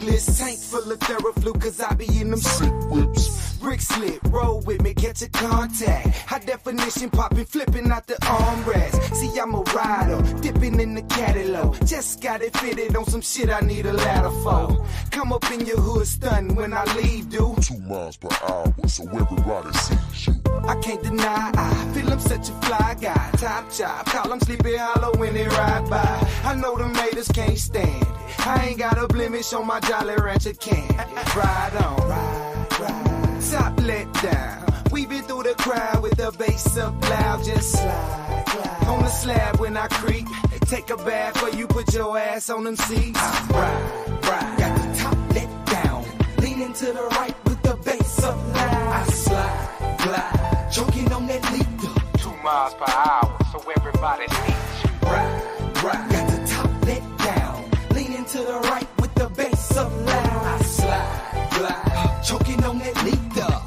reckless. Tank full of Theraflu, cause I be in them sick whips. Brick slip, roll with me, catch a contact. High definition, popping, flipping out the armrest. See, I'm a rider, dipping in the catalog. Just got it fitted on some shit I need a ladder for. Come up in your hood, stunting when I leave, dude. 2 miles per hour, so everybody sees you. I can't deny, I feel I'm such a fly guy. Top chop, call him Sleepy Hollow when they ride by. I know the haters can't stand it. I ain't got a blemish on my Jolly Rancher candy. Ride on, ride. Top let down. Weaving through the crowd with the bass up loud. Just slide. On the slab when I creep. Take a bath or you put your ass on them seats. Ride. Got the top let down. Leaning to the right with the bass up loud. I slide, glide. Choking on that leader. 2 miles per hour, so everybody sees you. Ride. Got the top let down. Leaning to the right with the bass up loud. I slide, glide. Choking on that leader.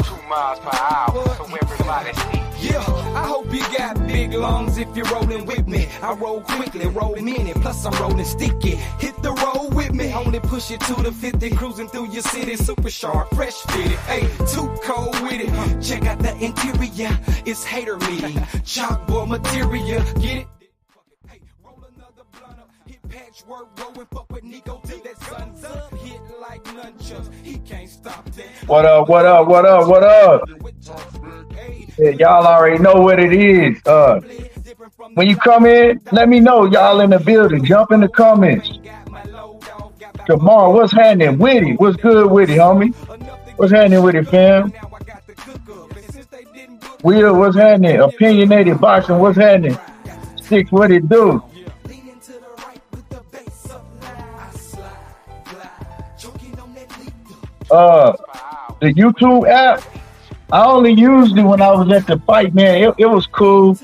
2 miles per hour, so everybody sees you. Yeah, I hope you got big lungs if you're rolling with me. I roll quickly, roll minute, plus I'm rolling sticky. Hit the road with me, only push it to the 50, cruising through your city, super sharp, fresh fitted. Hey, too cold with it. Check out the interior, it's hater me. Chalkboard material, get it? Hey, roll another blunt up, hit patchwork, rolling fuck with Nico till that sun's up. Hit like nunchucks, he can't stop that. What up? Yeah, y'all already know what it is. When you come in, let me know y'all in the building. Jump in the comments. Tomorrow, what's happening with it? What's good with it, homie? What's happening with it, fam? Will, what's happening? Opinionated boxing, what's happening? Six, what it do? The YouTube app, I only used it when I was at the fight, man. It was cool.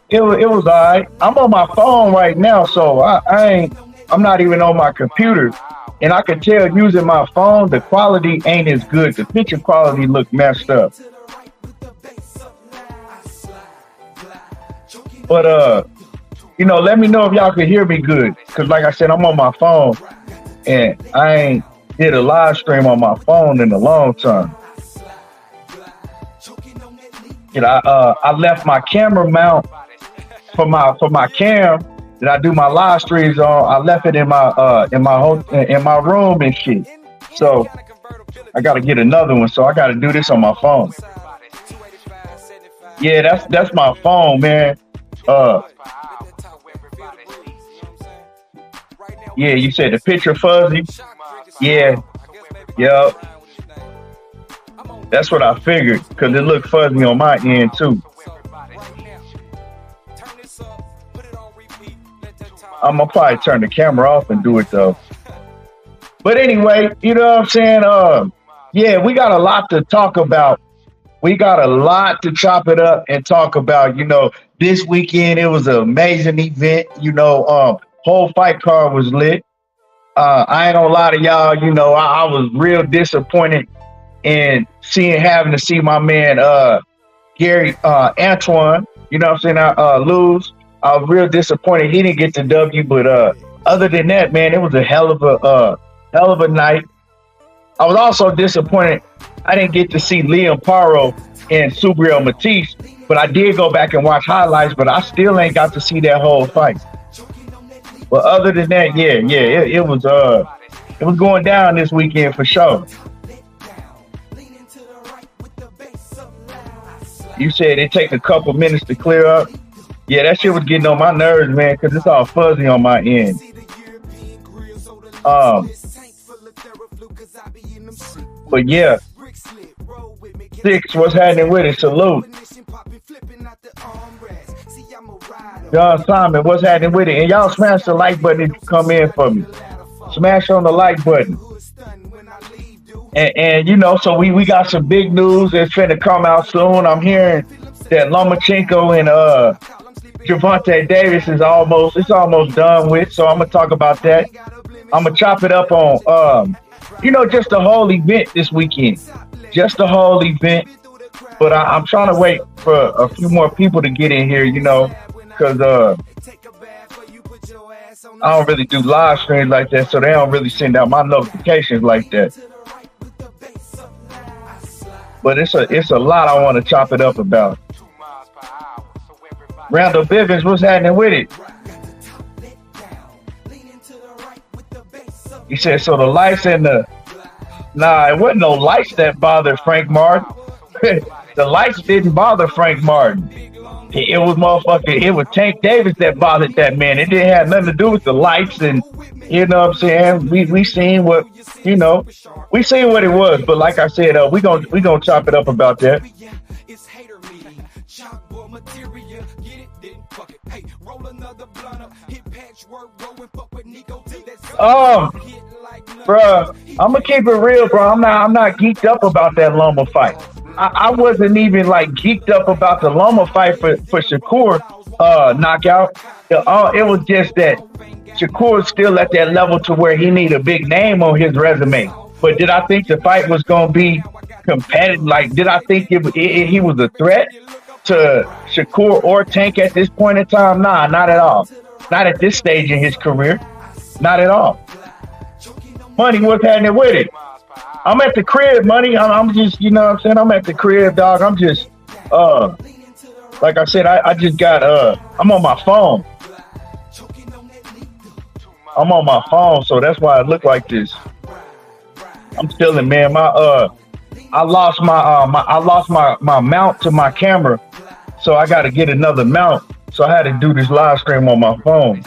It was all right. I'm on my phone right now, so I'm not even on my computer. And I can tell using my phone, the quality ain't as good. The picture quality look messed up. But, let me know if y'all can hear me good. Because like I said, I'm on my phone. And I ain't did a live stream on my phone in a long time. I left my camera mount for my cam that I do my live streams on. I left it in my room and shit. So I got to get another one. So I got to do this on my phone. Yeah, that's my phone, man. Yeah, you said the picture fuzzy. Yeah. Yep. That's what I figured, because it looked fuzzy on my end, too. I'm going to probably turn the camera off and do it, though. But anyway, you know what I'm saying? Yeah, we got a lot to talk about. We got a lot to chop it up and talk about. This weekend, it was an amazing event. Whole fight card was lit. I ain't gonna lie to y'all, I was real disappointed in having to see my man Gary Antoine, lose. I was real disappointed he didn't get the W, but other than that, man, it was a hell of a night. I was also disappointed I didn't get to see Liam Paro and Subriel Matisse, but I did go back and watch highlights, but I still ain't got to see that whole fight. But other than that, it was going down this weekend for sure. You said it take a couple minutes to clear up. Yeah, that shit was getting on my nerves, man, because it's all fuzzy on my end. But yeah, Six, what's happening with it? Salute. John Simon, what's happening with it? And y'all smash the like button if you come in for me. Smash on the like button. And so we got some big news that's finna come out soon. I'm hearing that Lomachenko and Gervonta Davis is almost done with. So I'm gonna talk about that. I'm gonna chop it up on just the whole event this weekend. Just the whole event. But I'm trying to wait for a few more people to get in here, because I don't really do live streams like that, so they don't really send out my notifications like that. But it's a lot I want to chop it up about. Randall Bivens, what's happening with it? He said, so the lights and the... Nah, it wasn't no lights that bothered Frank Martin. The lights didn't bother Frank Martin. It was Tank Davis that bothered that man. It didn't have nothing to do with the lights, and you know what I'm saying? We seen what, you know, we seen what it was. But like I said, we gonna chop it up about that. Bruh, I'm gonna keep it real, bro. I'm not geeked up about that Loma fight. I wasn't even like geeked up about the Loma fight for Shakur knockout. It was just that Shakur's still at that level to where he need a big name on his resume. But did I think the fight was gonna be competitive? Like, did I think he was a threat to Shakur or Tank at this point in time? Nah, not at all. Not at this stage in his career. Not at all. Money, what's happening with it? I'm at the crib, Money. I'm just, you know what I'm saying? I'm at the crib, dog. I'm just, like I said, I just got, I'm on my phone. I'm on my phone, so that's why I look like this. I'm chilling, man. I lost my mount to my camera, so I got to get another mount. So I had to do this live stream on my phone.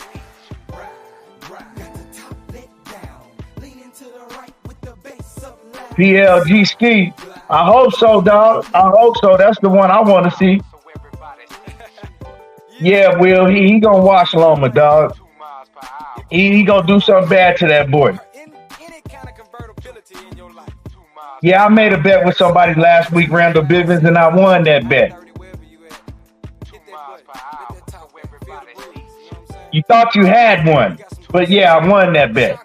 PLG Ski. I hope so, dog. I hope so. That's the one I want to see. Yeah, Will. He gonna watch Loma, dog. He gonna do something bad to that boy. Yeah, I made a bet with somebody last week, Randall Bivens, and I won that bet. You thought you had one, but yeah, I won that bet.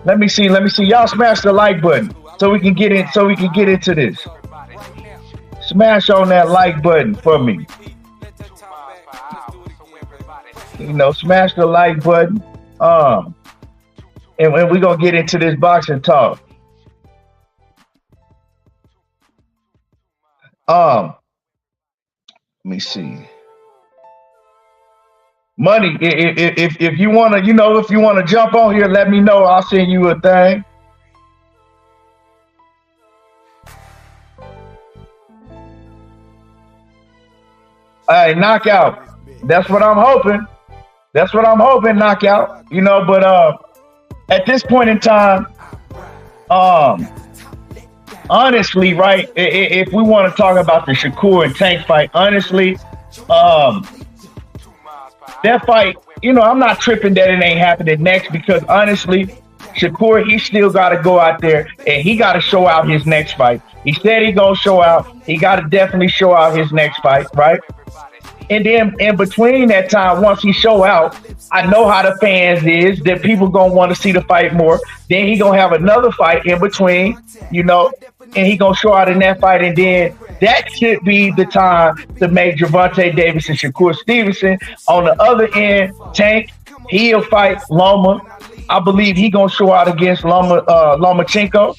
Let me see. Y'all smash the like button so we can get into this. Smash on that like button for me. You know, smash the like button. And we're gonna get into this boxing talk. Let me see. Money, if you wanna, you know, if you wanna jump on here, let me know. I'll send you a thing. Hey, knockout. That's what I'm hoping. Knockout. You know, but at this point in time, honestly, right? If we want to talk about the Shakur and Tank fight, honestly, that fight, you know, I'm not tripping that it ain't happening next, because honestly, Shakur, he still got to go out there and he got to show out his next fight. He said he gonna show out. He got to definitely show out his next fight, right? And then in between that time, once he show out, I know how the fans is, that people gonna want to see the fight more. Then he gonna have another fight in between, you know, and he gonna show out in that fight, and then that should be the time to make Gervonta Davis and Shakur Stevenson. On the other end, Tank, he'll fight Loma. I believe he gonna show out against Lomachenko.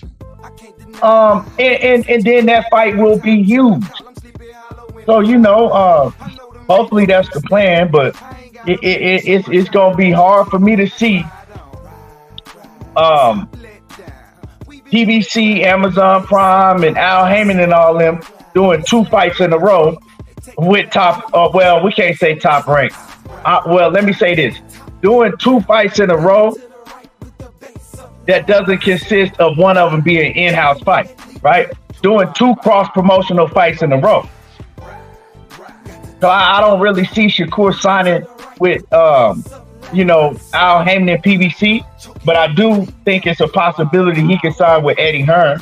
And then that fight will be huge. So, you know, hopefully that's the plan, but it's gonna be hard for me to see PBC, Amazon Prime, and Al Heyman and all them doing 2 fights in a row with top. Well, we can't say top rank. Well, let me say this: doing 2 fights in a row that doesn't consist of one of them being an in-house fight, right? Doing 2 cross-promotional fights in a row. So I don't really see Shakur signing with, you know, Al Heyman and PBC, but I do think it's a possibility he can sign with Eddie Hearn.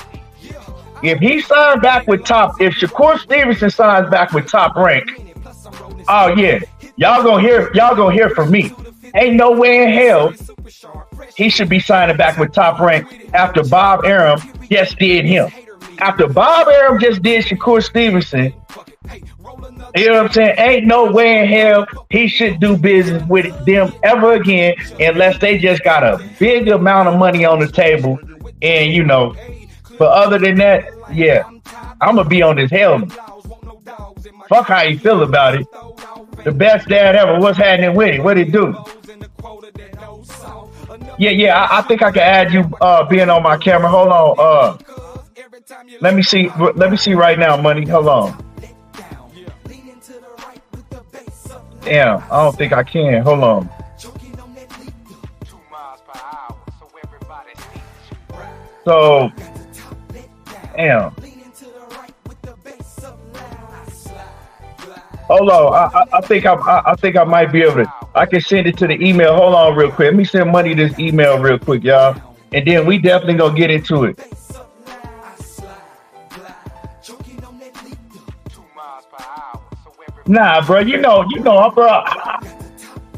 If he signed back with if Shakur Stevenson signs back with Top Rank, oh yeah, y'all gonna hear from me. Ain't no way in hell he should be signing back with Top Rank after Bob Arum just did him. After Bob Arum just did Shakur Stevenson, You know what I'm saying? Ain't no way in hell he should do business with them ever again unless they just got a big amount of money on the table. And, you know, but other than that, yeah, I'm going to be on this helmet. Fuck how you feel about it. The best dad ever. What's happening with it? What it do? Yeah, I think I can add you being on my camera. Hold on. Let me see right now, money. Hold on. Damn, I don't think I can. Hold on. So, damn. Hold on. I think I might be able to. I can send it to the email. Hold on, real quick. Let me send money this email real quick, y'all, and then we definitely gonna get into it. Nah, bro, you know, bro.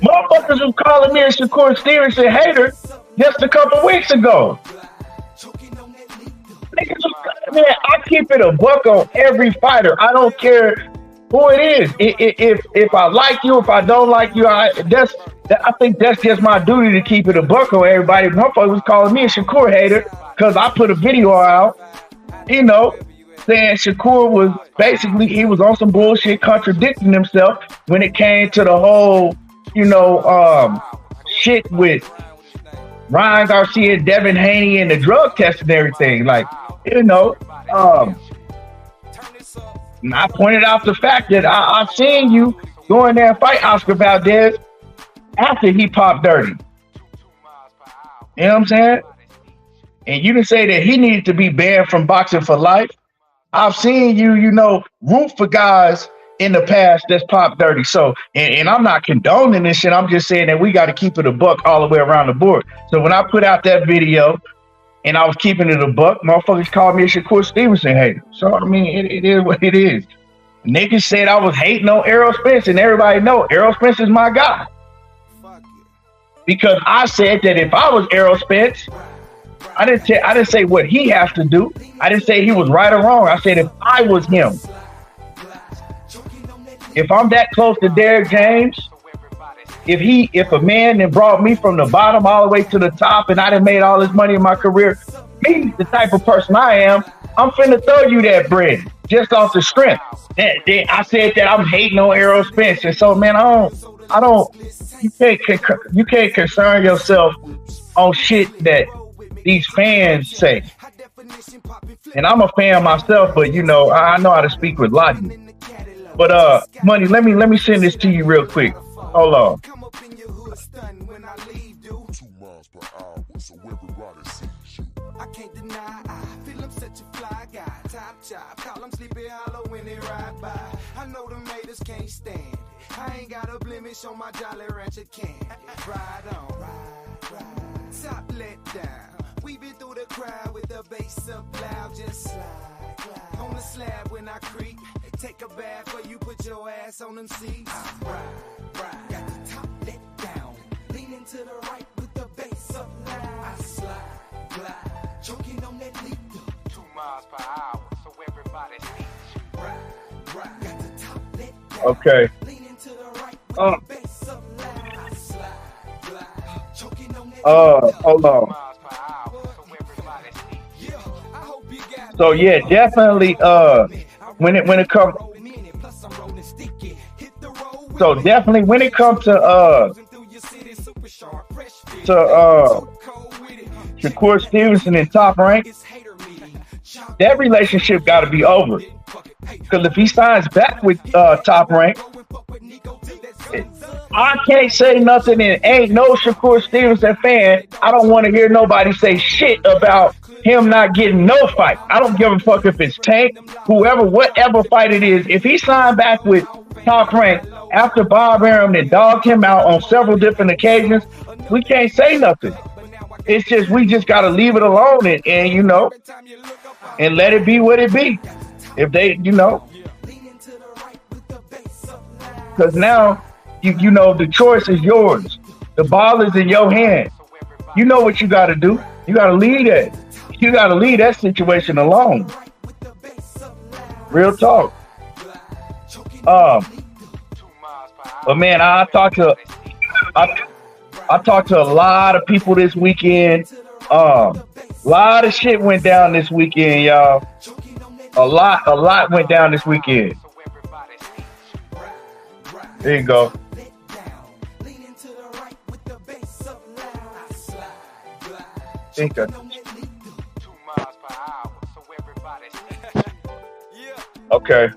Motherfuckers was calling me a Shakur Stevenson hater just a couple weeks ago. Niggas was, man, I keep it a buck on every fighter. I don't care who it is. If I like you, if I don't like you, I think that's just my duty to keep it a buck on everybody. Motherfuckers was calling me a Shakur hater because I put a video out, you know, saying Shakur was basically, he was on some bullshit, contradicting himself when it came to the whole, you know, shit with Ryan Garcia, Devin Haney, and the drug test and everything. Like, you know, and I pointed out the fact that I've seen you go in there and fight Oscar Valdez after he popped dirty. You know what I'm saying? And you didn't say that he needed to be banned from boxing for life. I've seen you, you know, root for guys in the past that's popped dirty. So, and I'm not condoning this shit. I'm just saying that we got to keep it a buck all the way around the board. So when I put out that video and I was keeping it a buck, motherfuckers called me a Shakur Stevenson hater. So, I mean, it is what it is. Niggas said I was hating on Errol Spence, and everybody know Errol Spence is my guy. Because I said that if I was Errol Spence, I didn't say what he has to do. I didn't say he was right or wrong. I said if I was him, if I'm that close to Derrick James, if a man then brought me from the bottom all the way to the top and I done made all this money in my career, me, the type of person I am, I'm finna throw you that bread just off the strength. I said that I'm hating on Errol Spence. And so, man, I don't, you can't concern yourself on shit that these fans say. And I'm a fan myself, but you know, I know how to speak with logic. But money, let me send this to you real quick. Hold on. 2 miles per hour, so everybody sees you. I can't deny, I feel I'm such a fly guy. Top chop, call him Sleepy Hollow when they ride by. I know the haters can't stand it. I ain't got a blemish on my Jolly Rancher candy. Ride on, ride. Top let down. Weaving through the crowd with the bass up loud, just slide. On the slab when I creep, take a bath or you put your ass on them seats. Ride. Got the top let down. Leaning to the right with the bass up loud. I slide, choking on that lead. 2 miles per hour, so everybody sees you. Ride. Got the top let down. Okay. Leaning to the right with the bass up loud. I slide, choking on that hold on. So yeah, definitely. When it comes, so definitely when it comes to Shakur Stevenson in Top Rank, that relationship got to be over. Because if he signs back with Top Rank, I can't say nothing, and ain't no Shakur Stevenson fan. I don't want to hear nobody say shit about him not getting no fight. I don't give a fuck if it's Tank, whoever, whatever fight it is. If he signed back with Top Rank after Bob Arum that dogged him out on several different occasions, we can't say nothing. It's just, we just got to leave it alone and you know, and let it be what it be. If they, you know, because now, you know, the choice is yours. The ball is in your hand. You know what you got to do. You got to lead it. You got to leave that situation alone. Real talk. Um, but man, I I talked to a lot of people this weekend. A lot of shit went down this weekend, y'all. A lot went down this weekend. There you go. Think of okay.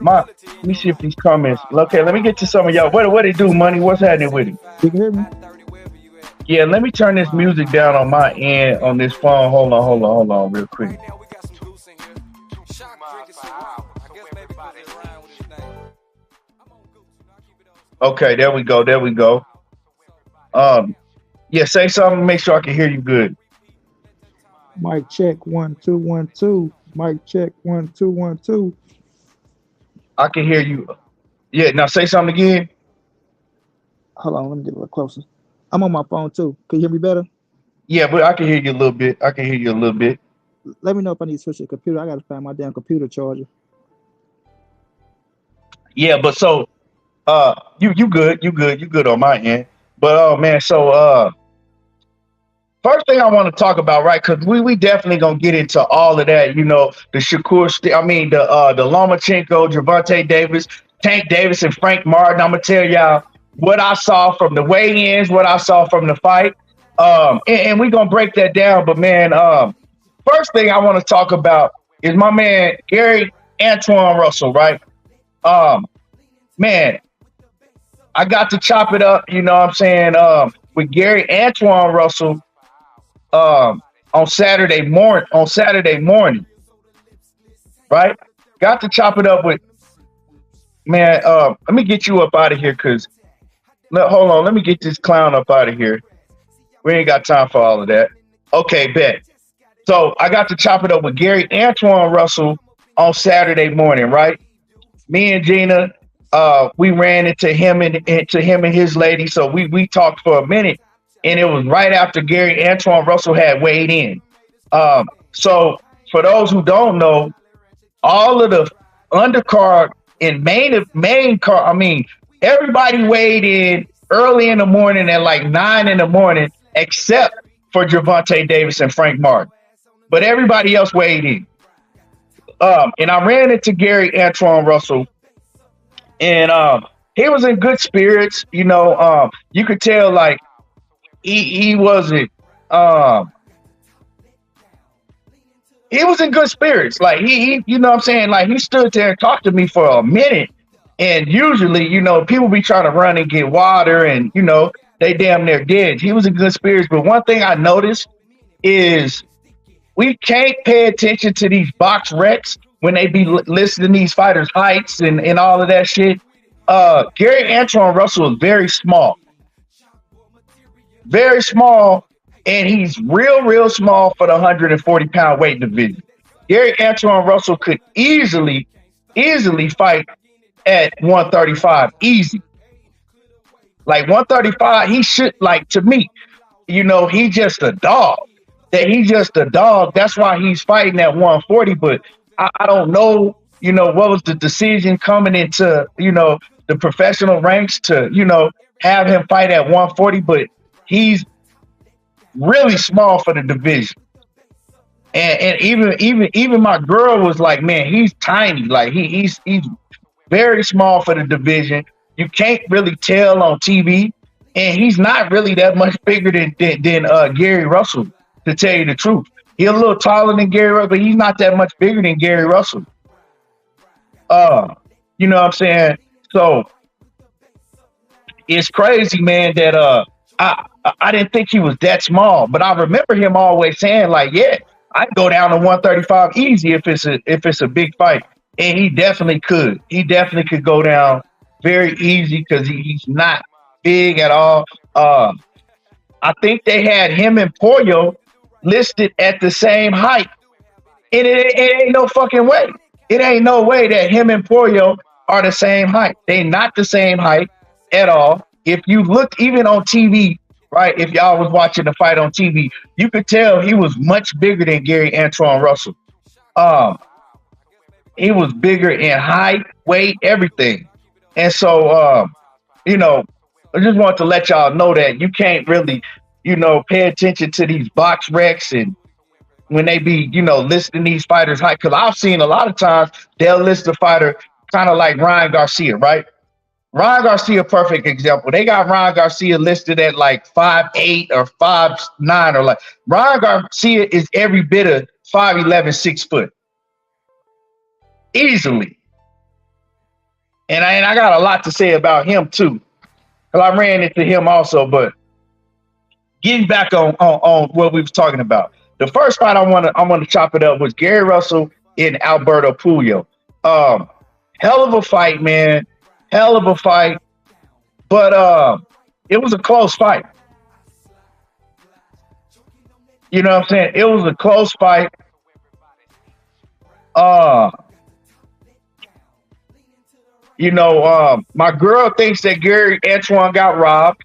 Let me see if these comments. Okay, let me get to some of y'all. What they do, money? What's happening with it? You can hear me? Yeah, let me turn this music down on my end on this phone. Hold on, real quick. Okay, there we go. Yeah, say something. Make sure I can hear you good. Mic check 1 2 1 2. Mic check 1 2 1 2. I can hear you. Yeah, now say something again. Hold on, let me get a little closer. I'm on my phone too. Can you hear me better? Yeah, but I can hear you a little bit. Let me know if I need to switch the computer. I gotta find my damn computer charger. Yeah, but so you good on my end. But man, so first thing I want to talk about, right? Because we definitely gonna get into all of that. You know, the Shakur, the Lomachenko, Gervonta Davis, Tank Davis, and Frank Martin. I'm gonna tell y'all what I saw from the weigh-ins, what I saw from the fight, and we gonna break that down. But man, first thing I want to talk about is my man Gary Antoine Russell, right? Man, I got to chop it up. You know what I'm saying? With Gary Antoine Russell. On Saturday morning, right? Got to chop it up with man. Let me get you up out of here, cause hold on. Let me get this clown up out of here. We ain't got time for all of that. Okay, bet. So I got to chop it up with Gary Antoine Russell on Saturday morning, right? Me and Gina, we ran into him and his lady. So we talked for a minute. And it was right after Gary Antoine Russell had weighed in. So for those who don't know, all of the undercard and main card, everybody weighed in early in the morning at like 9 in the morning, except for Gervonta Davis and Frank Martin. But everybody else weighed in. And I ran into Gary Antoine Russell, and he was in good spirits. You know, you could tell like, he wasn't he was in good spirits. Like he you know what I'm saying? Like he stood there and talked to me for a minute. And usually, you know, people be trying to run and get water and, you know, they damn near dead. He was in good spirits. But one thing I noticed is we can't pay attention to these box recs when they be listing these fighters' heights and all of that shit. Gary Antoine Russell is very small. Very small, and he's real small for the 140-pound weight division. Gary Antoine Russell could easily fight at 135, easy. Like 135, he should, like, to me, you know, he's just a dog. That's why he's fighting at 140, but I don't know, you know, what was the decision coming into, you know, the professional ranks to, you know, have him fight at 140, but he's really small for the division. And even my girl was like, man, he's tiny. Like he's very small for the division. You can't really tell on TV, and he's not really that much bigger than Gary Russell, to tell you the truth. He's a little taller than Gary Russell, but he's not that much bigger than Gary Russell. You know what I'm saying? So it's crazy, man, that I didn't think he was that small, but I remember him always saying, like, yeah, I'd go down to 135 easy if it's a big fight. And he definitely could. He definitely could go down very easy because he's not big at all. I think they had him and Puello listed at the same height. And it ain't no fucking way. It ain't no way that him and Puello are the same height. They're not the same height at all. If you look even on TV right? If y'all was watching the fight on TV, you could tell he was much bigger than Gary Antoine Russell. Um, he was bigger in height, weight, everything. And so, you know, I just want to let y'all know that you can't really, pay attention to these box wrecks and when they be, listing these fighters high. Because I've seen a lot of times they'll list a fighter kind of like Ryan Garcia, right? Ryan Garcia, perfect example. They got Ryan Garcia listed at like 5'8" or 5'9", or like Ryan Garcia is every bit of 5'11", 6 foot, easily. And I got a lot to say about him too, because I ran into him also. But getting back on what we was talking about, the first fight I want to chop it up was Gary Russell and Alberto Puello. Hell of a fight, man. Hell of a fight. But it was a close fight. You know what I'm saying? It was a close fight. My girl thinks that Gary Antoine got robbed.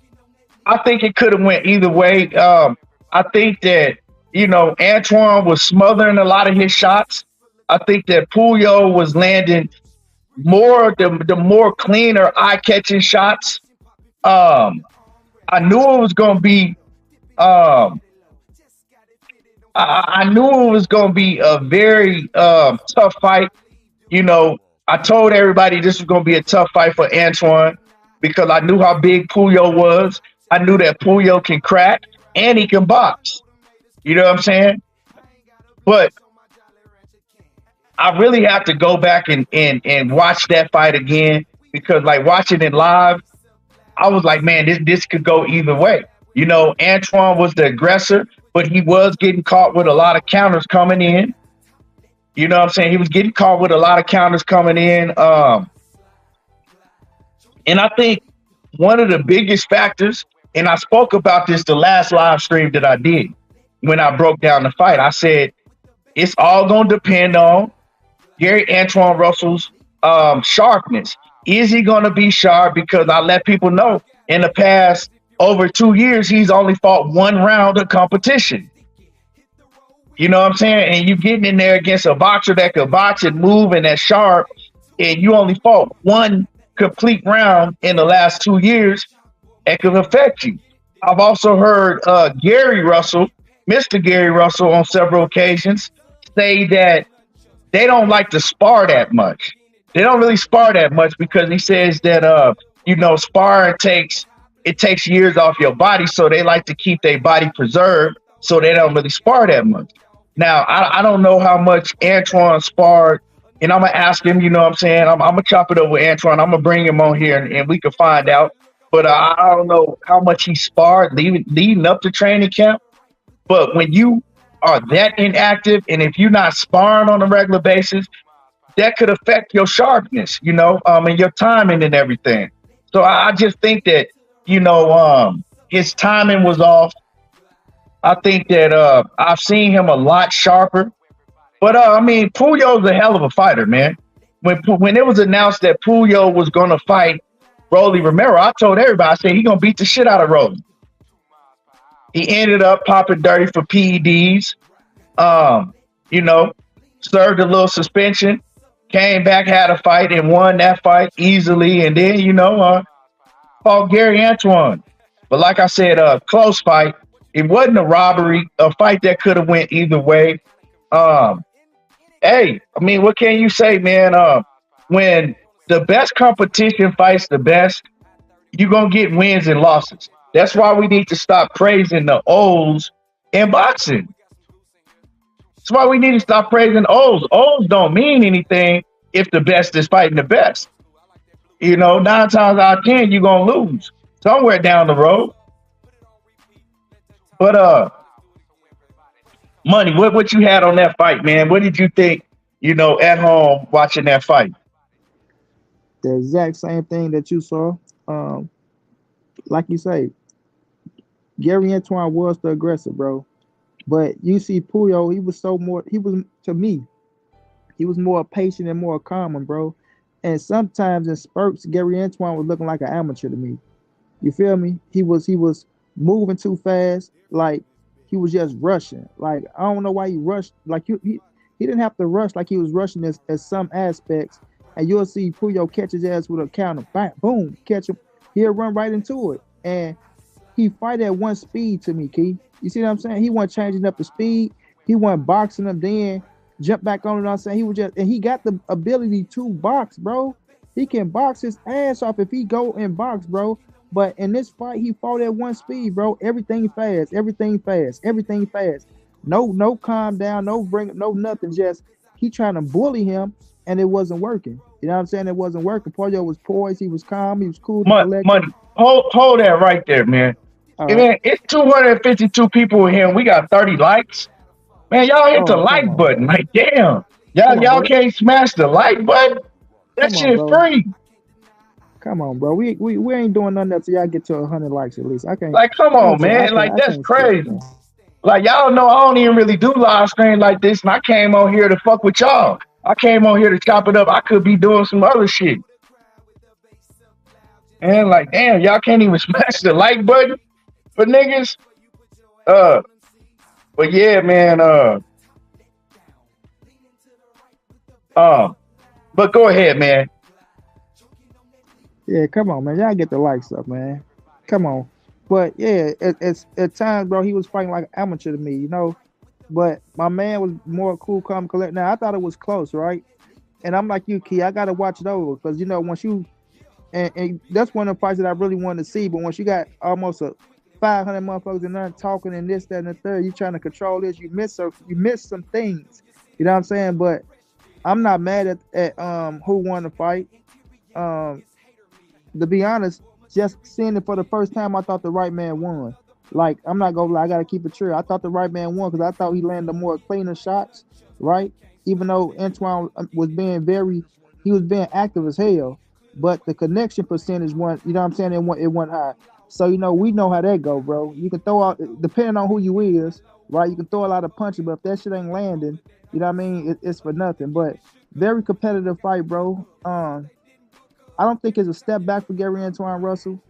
I think it could have went either way. I think that, Antoine was smothering a lot of his shots. I think that Puello was landing the more cleaner, eye-catching shots. I knew it was going to be I knew it was going to be a very tough fight. I told everybody this was going to be a tough fight for Antoine because I knew how big Puello was. I knew that Puello can crack and he can box. You know what I'm saying? But I really have to go back and watch that fight again because, like, watching it live, I was like, man, this could go either way. Antoine was the aggressor, but he was getting caught with a lot of counters coming in. You know what I'm saying? He was getting caught with a lot of counters coming in. And I think one of the biggest factors, and I spoke about this the last live stream that I did when I broke down the fight, I said, it's all going to depend on Gary Antoine Russell's sharpness. Is he going to be sharp? Because I let people know in the past over 2 years, he's only fought one round of competition. You know what I'm saying? And you getting in there against a boxer that could box and move and that's sharp, and you only fought one complete round in the last 2 years, it could affect you. I've also heard Gary Russell, Mr. Gary Russell, on several occasions say that they don't like to spar that much. They don't really spar that much because he says that sparring takes years off your body, so they like to keep their body preserved, so they don't really spar that much. Now, I don't know how much Antoine sparred, and I'm going to ask him, you know what I'm saying? I'm going to chop it up with Antoine. I'm going to bring him on here, and we can find out. But I don't know how much he sparred leading up to training camp. But when you are that inactive, and if you're not sparring on a regular basis, that could affect your sharpness, and your timing and everything. So I just think that, his timing was off. I think that I've seen him a lot sharper. But, Puello's a hell of a fighter, man. When it was announced that Puello was going to fight Rolly Romero, I told everybody, I said, he's going to beat the shit out of Rolly. He ended up popping dirty for PEDs, served a little suspension, came back, had a fight, and won that fight easily. And then, fought Gary Antoine. But like I said, close fight. It wasn't a robbery, a fight that could have went either way. Hey, what can you say, man? When the best competition fights the best, you're going to get wins and losses. That's why we need to stop praising the olds in boxing. That's why we need to stop praising olds. Olds don't mean anything if the best is fighting the best. 9 times out of 10, you're going to lose somewhere down the road. But Money, what you had on that fight, man? What did you think, at home watching that fight? The exact same thing that you saw. Like you say, Gary Antoine was the aggressor, bro. But you see Puello, he was more patient and more calm, bro. And sometimes in spurts, Gary Antoine was looking like an amateur to me. You feel me? He was moving too fast. Like he was just rushing. Like I don't know why he rushed. Like he didn't have to rush like he was rushing as some aspects. And you'll see Puyo catch his ass with a counter, bang, boom, catch him. He'll run right into it, and he fight at one speed to me, Key. You see what I'm saying? He wasn't changing up the speed. He wasn't boxing him, then jump back on it. I'm saying he was just, and he got the ability to box, bro. He can box his ass off if he go and box, bro. But in this fight, he fought at one speed, bro. Everything fast, everything fast, everything fast. No calm down, no bring, no nothing. Just he trying to bully him, and it wasn't working. You know what I'm saying? It wasn't working. Pollo was poised. He was calm. He was cool. Money. Hold that right there, man. All And right. then it's 252 people in here, and we got 30 likes. Man, y'all hit the Oh, come like on, button. bro. Like, damn. Come on, Y'all bro. can't smash the like button. That Come on, shit bro. free. Come on, bro. We ain't doing nothing until y'all get to 100 likes at least. I can't. Like, come You know what I'm on, saying? man. Like, I that's can't skip, crazy. man. Like, y'all know I don't even really do live stream like this, and I came on here to fuck with y'all. I came on here to chop it up. I could be doing some other shit. And like, damn, y'all can't even smash the like button for niggas. Uh, but yeah, man. Um, but go ahead, man. Yeah, come on, man. Y'all get the likes up, man. Come on. But yeah, it's at times, bro, he was fighting like an amateur to me, you know. But my man was more cool, calm, collect. Now I thought it was close, right? And I'm like you, Key. I gotta watch it over because you know once you and that's one of the fights that I really wanted to see. But once you got almost a 500 motherfuckers and none talking and this, that, and the third, you trying to control this. You miss some things. You know what I'm saying? But I'm not mad at who won the fight. Um, to be honest, just seeing it for the first time, I thought the right man won. Like, I'm not gonna lie, I gotta keep it true. I thought the right man won because I thought he landed more cleaner shots, right? Even though Antoine was being he was being active as hell, but the connection percentage went, you know what I'm saying? It went high. So you know we know how that go, bro. You can throw out depending on who you is, right? You can throw a lot of punches, but if that shit ain't landing, you know what I mean? It's for nothing. But very competitive fight, bro. I don't think it's a step back for Gary Antoine Russell.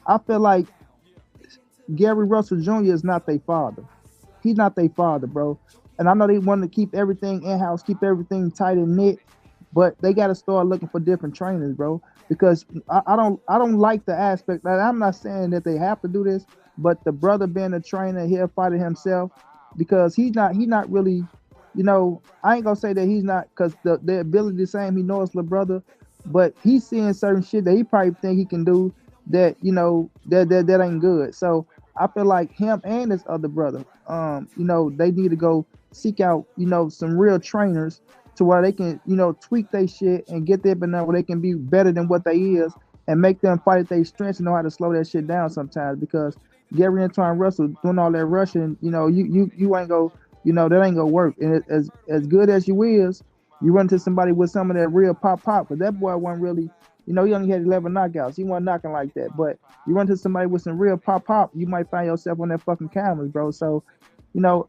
I feel like Gary Russell Jr. is not their father. He's not their father, bro. And I know they want to keep everything in house, keep everything tight and knit, but they got to start looking for different trainers, bro. Because I don't like the aspect. Like, I'm not saying that they have to do this, but the brother being a trainer, he'll fight it himself because he's not really, you know. I ain't gonna say that he's not because the ability the same. He knows the brother, but he's seeing certain shit that he probably think he can do that you know that ain't good. So I feel like him and his other brother, you know, they need to go seek out, you know, some real trainers to where they can, you know, tweak their shit and get them where they can be better than what they is and make them fight at their strengths and know how to slow that shit down sometimes because Gary Antoine Russell doing all that rushing, you know, you ain't go, you know, that ain't gonna work. And as good as you is, you run into somebody with some of that real pop, but that boy wasn't really, you know, he only had 11 knockouts. He wasn't knocking like that. But you run into somebody with some real pop, you might find yourself on that fucking cameras, bro. So, you know,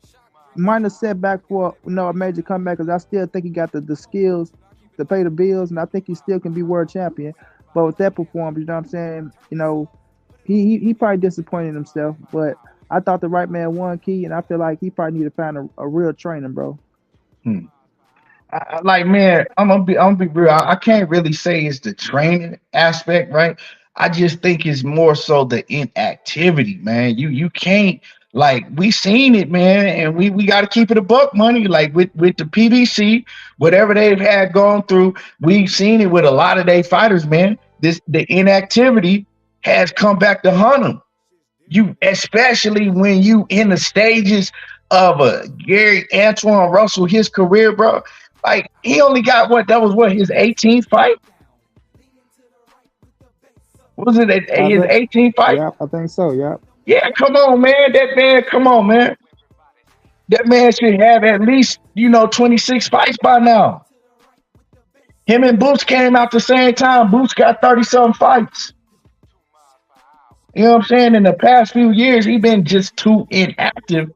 minor setback for, you know, a major comeback because I still think he got the skills to pay the bills, and I think he still can be world champion. But with that performance, you know what I'm saying? You know, he probably disappointed himself. But I thought the right man won, Key, and I feel like he probably need to find a real trainer, bro. Hmm. Like, man, I'm gonna be real. I can't really say it's the training aspect, right? I just think it's more so the inactivity, man. You can't, like, we seen it, man, and we got to keep it a buck, money. Like with the PBC, whatever they've had gone through, we've seen it with a lot of their fighters, man. The inactivity has come back to hunt them. You, especially when you in the stages of a Gary Antoine Russell, his career, bro. Like, he only got what his 18th fight? Was it I his think, 18th fight? yeah, I think so, yeah. Yeah, come on, man. That man, come on, man. That man should have at least, 26 fights by now. Him and Boots came out the same time. Boots got 30 something fights. You know what I'm saying? In the past few years, he been just too inactive.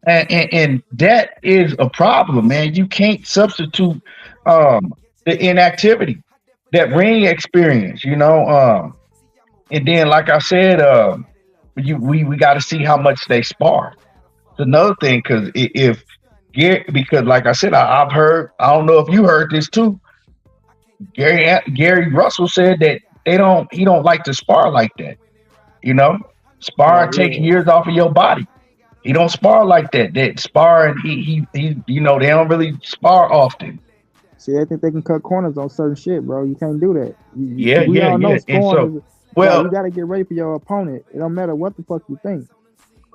And that is a problem, man. You can't substitute the inactivity, that ring experience, and then, like I said, We got to see how much they spar. It's another thing because if because like I said, I've heard. I don't know if you heard this too. Gary Russell said that he don't like to spar like that. You know, sparring takes Yeah. years off of your body. He don't spar like that. That sparring, you know, they don't really spar often. See, I think they can cut corners on certain shit, bro. You can't do that. Yeah, We yeah, all know yeah. And scoring so, is like you well, gotta get ready for your opponent. It don't matter what the fuck you think.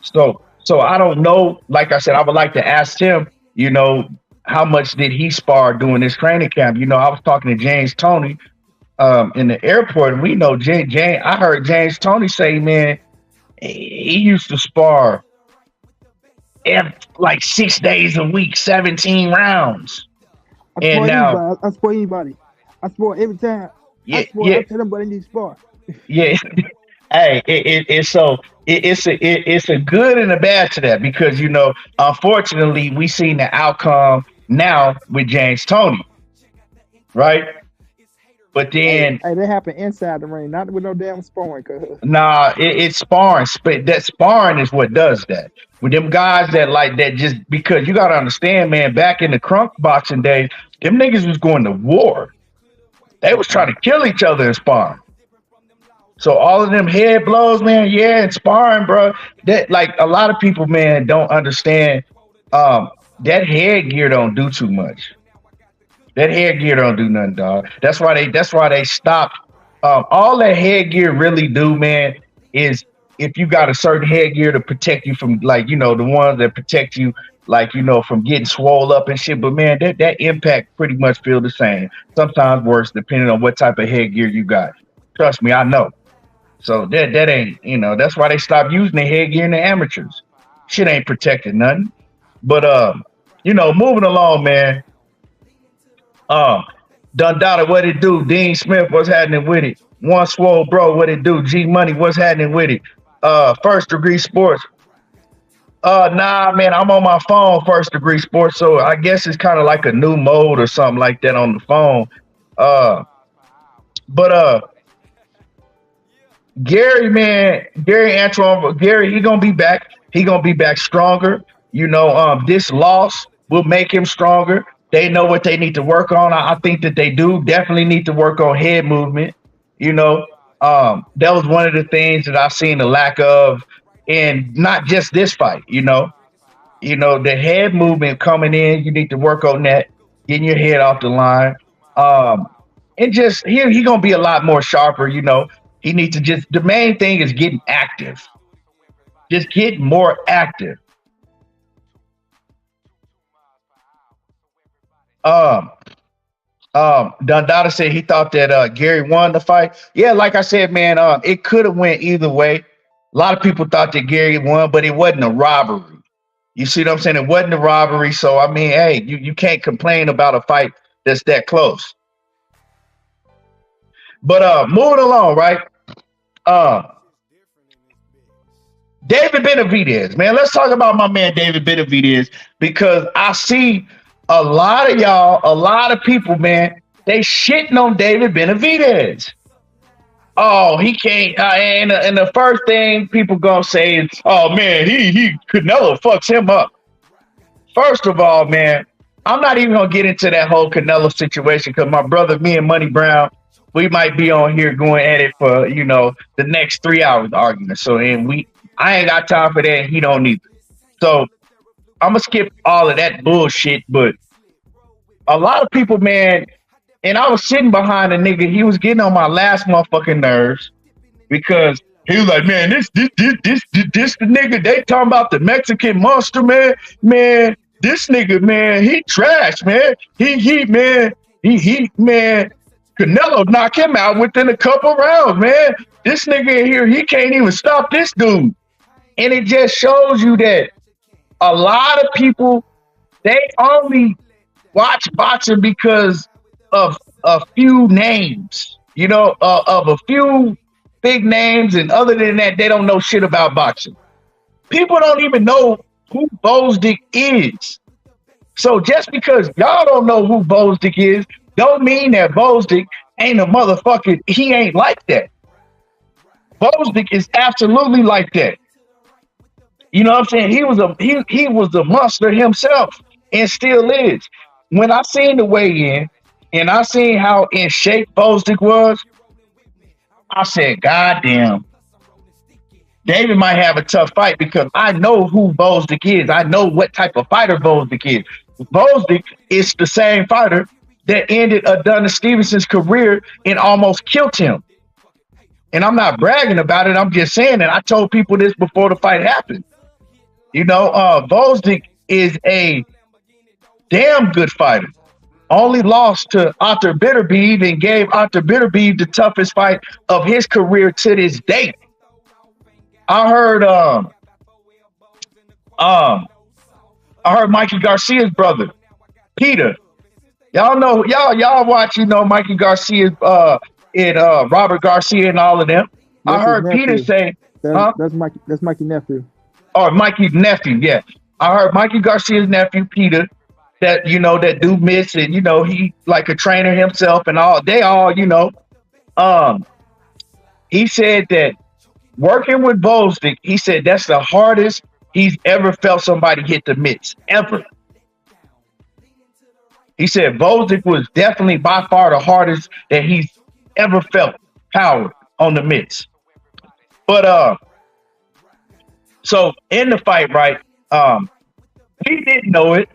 so I don't know. Like I said, I would like to ask him. You know, how much did he spar during this training camp? You know, I was talking to James Tony in the airport, and we know James. I heard James Tony say, man, he used to spar like 6 days a week, 17 rounds. I And spoil now, anybody. I spoil anybody. I spoil every time. yeah, I spoil. yeah, I tell them, but they need to spar. yeah. Hey, it's a good and a bad to that because you know, unfortunately, we seen the outcome now with James Tony, right? But then, Hey, that happen inside the ring, not with no damn sparring. Cause nah, it's sparring. That sparring is what does that. With them guys that like that, just because you gotta understand, man. Back in the crunk boxing days, them niggas was going to war. They was trying to kill each other in sparring. So all of them head blows, man, yeah, and sparring, bro. That like a lot of people, man, don't understand. That headgear don't do too much. That headgear don't do nothing, dog. That's why they stopped. All that headgear really do, man, is if you got a certain headgear to protect you from, like, you know, the ones that protect you, like, you know, from getting swole up and shit. But man, that impact pretty much feel the same. Sometimes worse, depending on what type of headgear you got. Trust me, I know. So that ain't, you know, that's why they stopped using the headgear in the amateurs. Shit ain't protecting nothing. But you know, moving along, man. Dundada, what it do? Dean Smith, what's happening with it? One Swole Bro, what it do? G Money, what's happening with it? First Degree Sports. Nah, man, I'm on my phone, First Degree Sports, so I guess it's kind of like a new mode or something like that on the phone. But Gary, man, Gary, he gonna be back. He gonna be back stronger. You know, this loss will make him stronger. They know what they need to work on. I think that they do definitely need to work on head movement. You know, that was one of the things that I've seen the lack of in not just this fight. You know, the head movement coming in. You need to work on that, getting your head off the line. And just he gonna be a lot more sharper. You know, he needs to just the main thing is getting active. Just get more active. Dundada said he thought that Gary won the fight. Yeah, like I said, man, it could have went either way. A lot of people thought that Gary won, but it wasn't a robbery. You see what I'm saying? It wasn't a robbery. So I mean, hey, you can't complain about a fight that's that close. But moving along, right? David Benavidez, man. Let's talk about my man David Benavidez because I see a lot of y'all, a lot of people, man, they shitting on David Benavidez. Oh, he can't. And the first thing people gonna say is, "Oh man, he Canelo fucks him up." First of all, man, I'm not even gonna get into that whole Canelo situation because my brother, me and Money Brown, we might be on here going at it for the next 3 hours argument. So I ain't got time for that. He don't either. So I'm gonna skip all of that bullshit, but a lot of people, man, and I was sitting behind a nigga, he was getting on my last motherfucking nerves because he was like, man, this the nigga, they talking about the Mexican monster, man. Man, this nigga, man, he trash, man. He man, Canelo knock him out within a couple rounds, man. This nigga in here, he can't even stop this dude. And it just shows you that a lot of people, they only watch boxing because of a few names, of a few big names. And other than that, they don't know shit about boxing. People don't even know who Gvozdyk is. So just because y'all don't know who Gvozdyk is, don't mean that Gvozdyk ain't a motherfucker. He ain't like that. Gvozdyk is absolutely like that. You know what I'm saying? He was a monster himself and still is. When I seen the weigh in and I seen how in shape Gvozdyk was, I said, God damn, David might have a tough fight because I know who Gvozdyk is. I know what type of fighter Gvozdyk is. Gvozdyk is the same fighter that ended Adonis Stevenson's career and almost killed him. And I'm not bragging about it. I'm just saying that I told people this before the fight happened. You know, Gvozdyk is a damn good fighter. Only lost to Arthur Beterbiev and gave Arthur Beterbiev the toughest fight of his career to this date. I heard Mikey Garcia's brother, Peter. Y'all watch, Mikey Garcia's and Robert Garcia and all of them. That's I heard Peter say, that's Mikey's nephew. Oh, Mikey's nephew, yeah. I heard Mikey Garcia's nephew, Peter, that that do miss, and he like a trainer himself and all. They all, he said that working with Gvozdyk, he said that's the hardest he's ever felt somebody hit the mitts, ever. He said Gvozdyk was definitely by far the hardest that he's ever felt power on the mitts. But so in the fight, right, he didn't know it.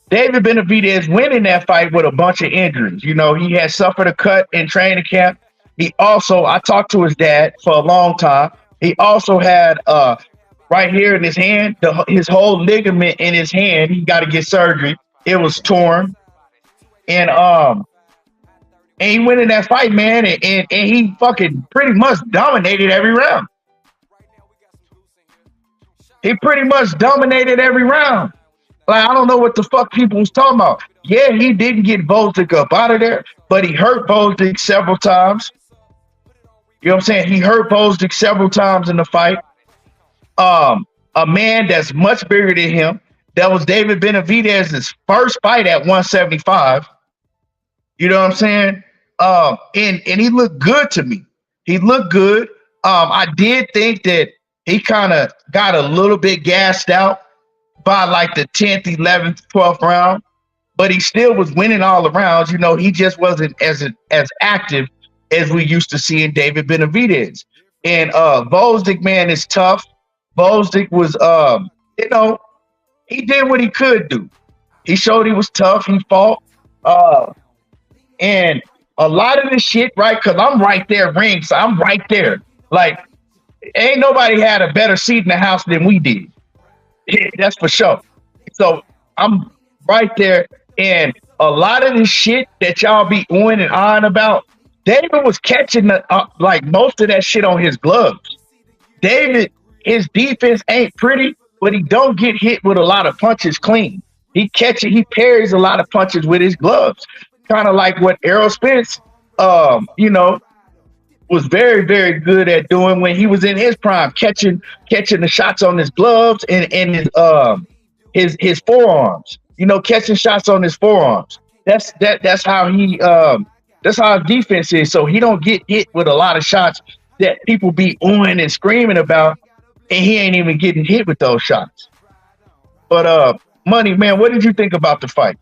David Benavidez winning that fight with a bunch of injuries. He had suffered a cut in training camp. I talked to his dad for a long time. He also had right here in his hand, his whole ligament in his hand. He got to get surgery. It was torn, and he went in that fight, man, and he fucking pretty much dominated every round. He pretty much dominated every round. Like, I don't know what the fuck people was talking about. Yeah, he didn't get Gvozdyk up out of there, but he hurt Gvozdyk several times. You know what I'm saying? He hurt Gvozdyk several times in the fight. A man that's much bigger than him. That was David Benavidez's first fight at 175. You know what I'm saying? And he looked good to me. He looked good. I did think that he kind of got a little bit gassed out by like the 10th, 11th, 12th round, but he still was winning all the rounds. He just wasn't as active as we used to see in David Benavidez. And Gvozdyk, man, is tough. Gvozdyk was, he did what he could do. He showed he was tough. He fought. And a lot of this shit, right, because I'm right there, rings. I'm right there. Like, ain't nobody had a better seat in the house than we did. That's for sure. So I'm right there, and a lot of this shit that y'all be on and on about, David was catching like most of that shit on his gloves. David, his defense ain't pretty, but he don't get hit with a lot of punches clean. He parries a lot of punches with his gloves. Kind of like what Errol Spence, was very, very good at doing when he was in his prime, catching the shots on his gloves and his forearms. Catching shots on his forearms. That's how his defense is. So he don't get hit with a lot of shots that people be on and screaming about, and he ain't even getting hit with those shots. But Money, man, what did you think about the fight?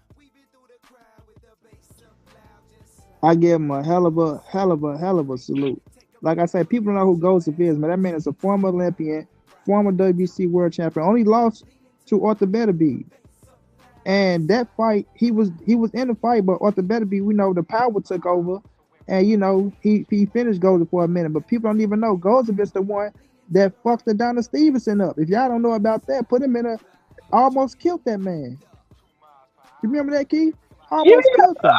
I give him a hell of a salute. Like I said, people don't know who Gvozdyk is, man. That man is a former Olympian, former WBC world champion. Only lost to Arthur Beterbiev. And that fight, he was in the fight, but Arthur Beterbiev, we know the power took over, and he finished Gvozdyk for a minute. But people don't even know Gvozdyk is the one that fucked Adonis Stevenson up. If y'all don't know about that, put him in almost killed that man. You remember that, Keith? Almost killed him.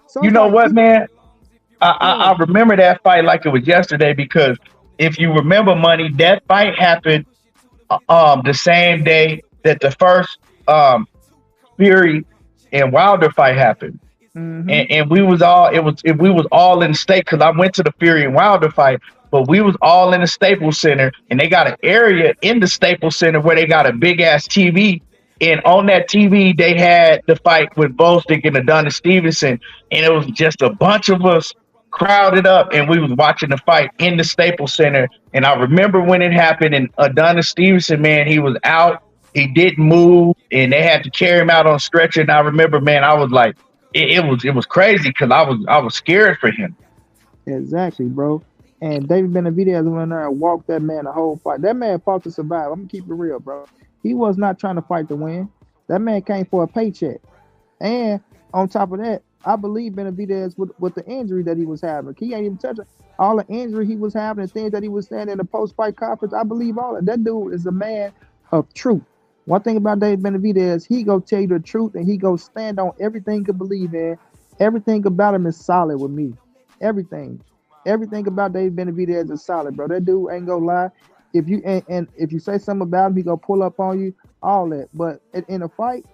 So you know what, man? I remember that fight like it was yesterday, because if you remember, Money, that fight happened the same day that the first Fury and Wilder fight happened. Mm-hmm. And we was all in the state, because I went to the Fury and Wilder fight, but we was all in the Staples Center, and they got an area in the Staples Center where they got a big ass TV. And on that TV, they had the fight with Gvozdyk and Adonis Stevenson, and it was just a bunch of us crowded up, and we was watching the fight in the Staples Center. And I remember when it happened, and Adonis Stevenson, man, he was out. He didn't move, and they had to carry him out on stretcher. And I remember, man, I was like, it was crazy because I was scared for him. Exactly, bro. And David Benavidez went in there and walked that man the whole fight. That man fought to survive. I'm gonna keep it real, bro. He was not trying to fight to win. That man came for a paycheck. And on top of that, I believe Benavidez with the injury that he was having. He ain't even touching all the injury he was having and things that he was saying in the post-fight conference. I believe all of that. That dude is a man of truth. One thing about David Benavidez, he go tell you the truth and he go stand on everything he believe in. Everything about him is solid with me. Everything. Everything about David Benavidez is solid, bro. That dude ain't gonna lie. If you and if you say something about him, he gonna pull up on you, all that. But in a fight,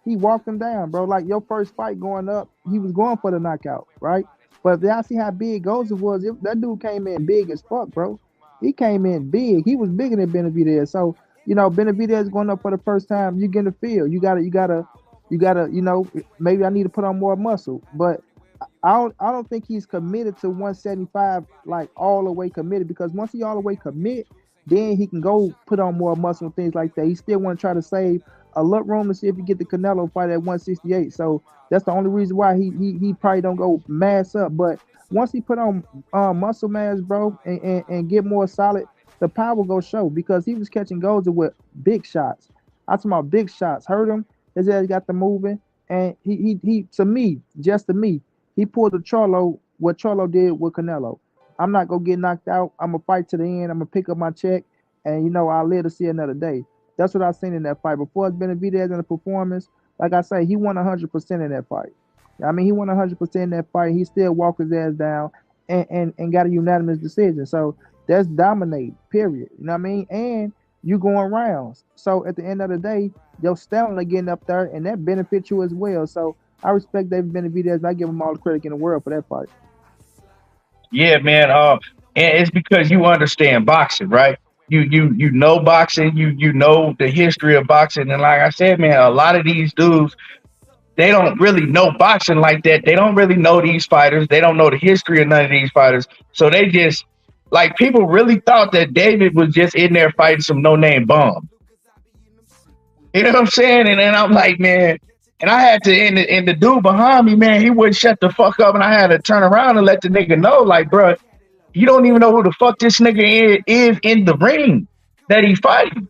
he walked him down, bro. Like your first fight going up, he was going for the knockout, right? But if y'all see how big Gvozdyk was, that dude came in big as fuck, bro. He came in big. He was bigger than Benavidez. So, Benavidez going up for the first time, you get a feel. You gotta, maybe I need to put on more muscle. But I don't think he's committed to 175 like all the way committed, because once he all the way commit, then he can go put on more muscle and things like that. He still want to try to save a little room to see if he get the Canelo fight at 168. So that's the only reason why he probably don't go mass up. But once he put on muscle mass, bro, and get more solid, the power go show, because he was catching goals with big shots. I'm talking about big shots. Hurt him. His ass got the moving, and he to me, he pulled the Charlo, what Charlo did with Canelo. I'm not gonna get knocked out. I'm gonna fight to the end. I'm gonna pick up my check, and I'll live to see another day. That's what I've seen in that fight. Before it's Benavidez in the performance, like I say, he won 100% in that fight. I mean, he won 100% in that fight. He still walked his ass down and got a unanimous decision. So that's dominate, period. You know what I mean? And you going rounds. So at the end of the day, your stamina getting up there, and that benefits you as well. So I respect David Benavidez, and I give him all the credit in the world for that fight. Yeah, man. And it's because you understand boxing, right? You know boxing, you know the history of boxing, and like I said, man, a lot of these dudes, they don't really know boxing like that. They don't really know these fighters. They don't know the history of none of these fighters. So they just, like, people really thought that David was just in there fighting some no-name bum. You know what I'm saying? And then I'm like, man, and I had to, and the dude behind me, man, he wouldn't shut the fuck up, and I had to turn around and let the nigga know, like, bro, you don't even know who the fuck this nigga is in the ring that he fighting.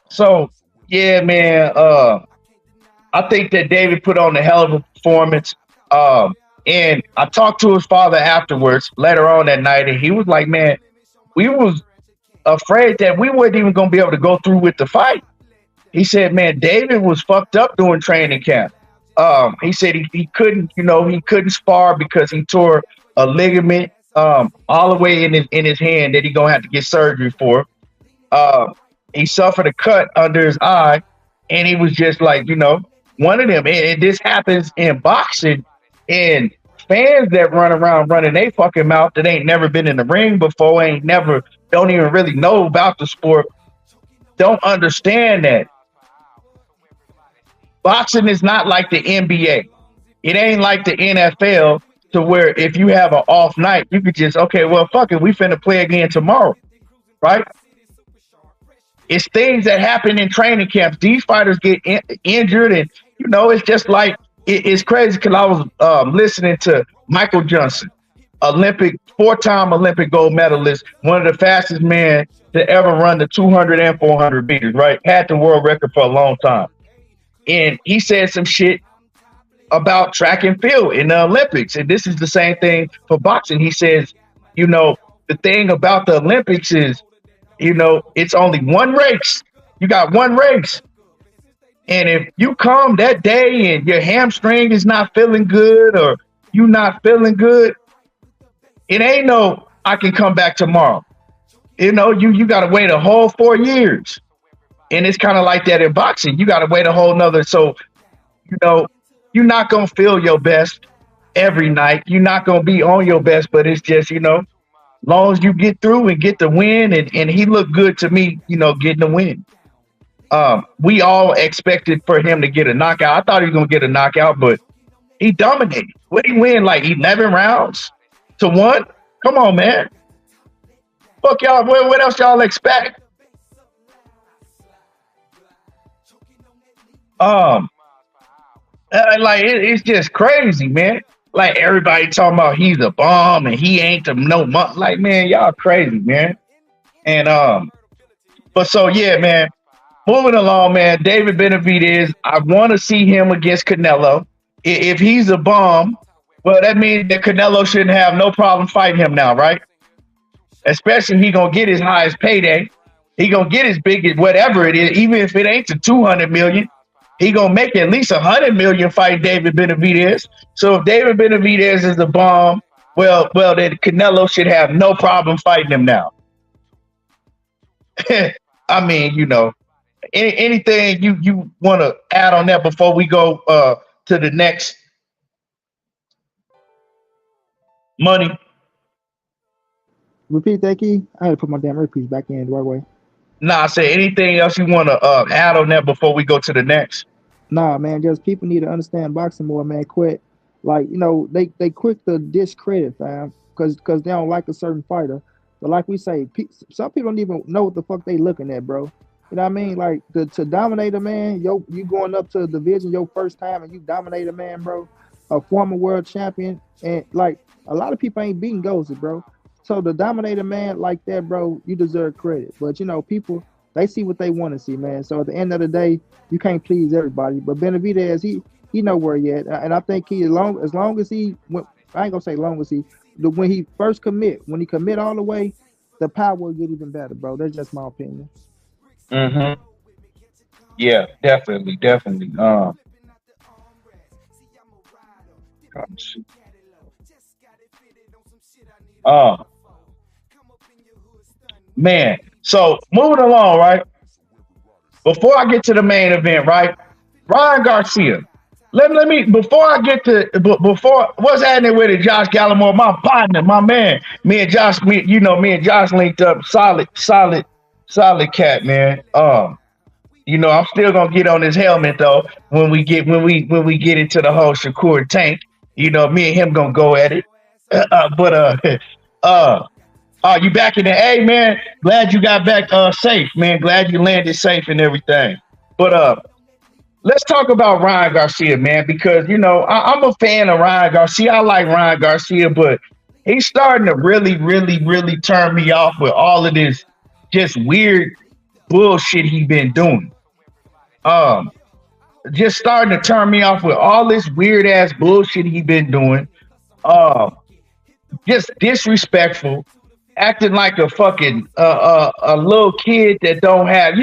So yeah, man. I think that David put on a hell of a performance. And I talked to his father afterwards, later on that night, and he was like, man, we was afraid that we weren't even gonna be able to go through with the fight. He said, man, David was fucked up during training camp. He said he couldn't, he couldn't spar because he tore a ligament all the way in his hand that he gonna have to get surgery for. He suffered a cut under his eye, and he was just like, one of them. And this happens in boxing, and fans that run around running their fucking mouth that ain't never been in the ring before, don't even really know about the sport, don't understand that boxing is not like the NBA. It ain't like the NFL, to where if you have an off night, you could just, okay, well, fuck it, we finna play again tomorrow, right? It's things that happen in training camps. These fighters get injured, and it's just like, it's crazy, because I was listening to Michael Johnson, four-time Olympic gold medalist, one of the fastest men to ever run the 200 and 400 meters, right? Had the world record for a long time. And he said some shit about track and field in the Olympics. And this is the same thing for boxing. He says, the thing about the Olympics is, it's only one race. You got one race. And if you come that day and your hamstring is not feeling good, or you not feeling good, it ain't no, I can come back tomorrow. You got to wait a whole 4 years. And it's kind of like that in boxing. You got to wait a whole nother. So, you're not going to feel your best every night. You're not going to be on your best, but it's just, long as you get through and get the win, and he looked good to me, getting the win. We all expected for him to get a knockout. I thought he was going to get a knockout, but He dominated. What he win, like 11 rounds to 1? Come on, man. Fuck y'all. What else y'all expect? It's just crazy, man. Like everybody talking about he's a bomb and he ain't no month. Like, man, y'all crazy, man. And but so yeah, man. Moving along, man. David Benavidez, I want to see him against Canelo. If he's a bomb, well, that means that Canelo shouldn't have no problem fighting him now, right? Especially he gonna get his highest payday. He gonna get his biggest whatever it is, even if it ain't to 200 million. He gonna make at least 100 million fight David Benavidez. So if David Benavidez is a bomb, well, then Canelo should have no problem fighting him now. I mean, anything you want to add on that before we go to the next money? Repeat that, Key. I had to put my damn earpiece back in the right way. Nah, I said anything else you want to add on that before we go to the next? Nah, man, just people need to understand boxing more, man. Quit, like, they quick to discredit, fam, because they don't like a certain fighter. But like we say, some people don't even know what the fuck they looking at, bro. You know what I mean? Like, to dominate a man, you going up to a division your first time and you dominate a man, bro, a former world champion, and like a lot of people ain't beating Gvozdyk, bro. So to dominate a man like that, bro, you deserve credit. But people, they see what they want to see, man. So at the end of the day, you can't please everybody. But Benavidez, he know where he at, and I think as long as he went, I ain't gonna say long as when he first commit all the way, the power will get even better, bro. That's just my opinion. Mm-hmm. Yeah, definitely. Man. So moving along, right? Before I get to the main event, right? Ryan Garcia. Let me before I get to before what's happening with it, Josh Gallimore, my partner, my man. Me and Josh linked up, solid cat, man. I'm still gonna get on his helmet though when we get into the whole Shakur tank. Me and him gonna go at it. You back in the A, man. Glad you got back safe, man. Glad you landed safe and everything. But let's talk about Ryan Garcia, man, because I'm a fan of Ryan Garcia. I like Ryan Garcia, but he's starting to really, really, really turn me off with all of this just weird bullshit he been doing. Just starting to turn me off with all this weird ass bullshit he been doing. Just disrespectful, acting like a fucking a little kid that don't have,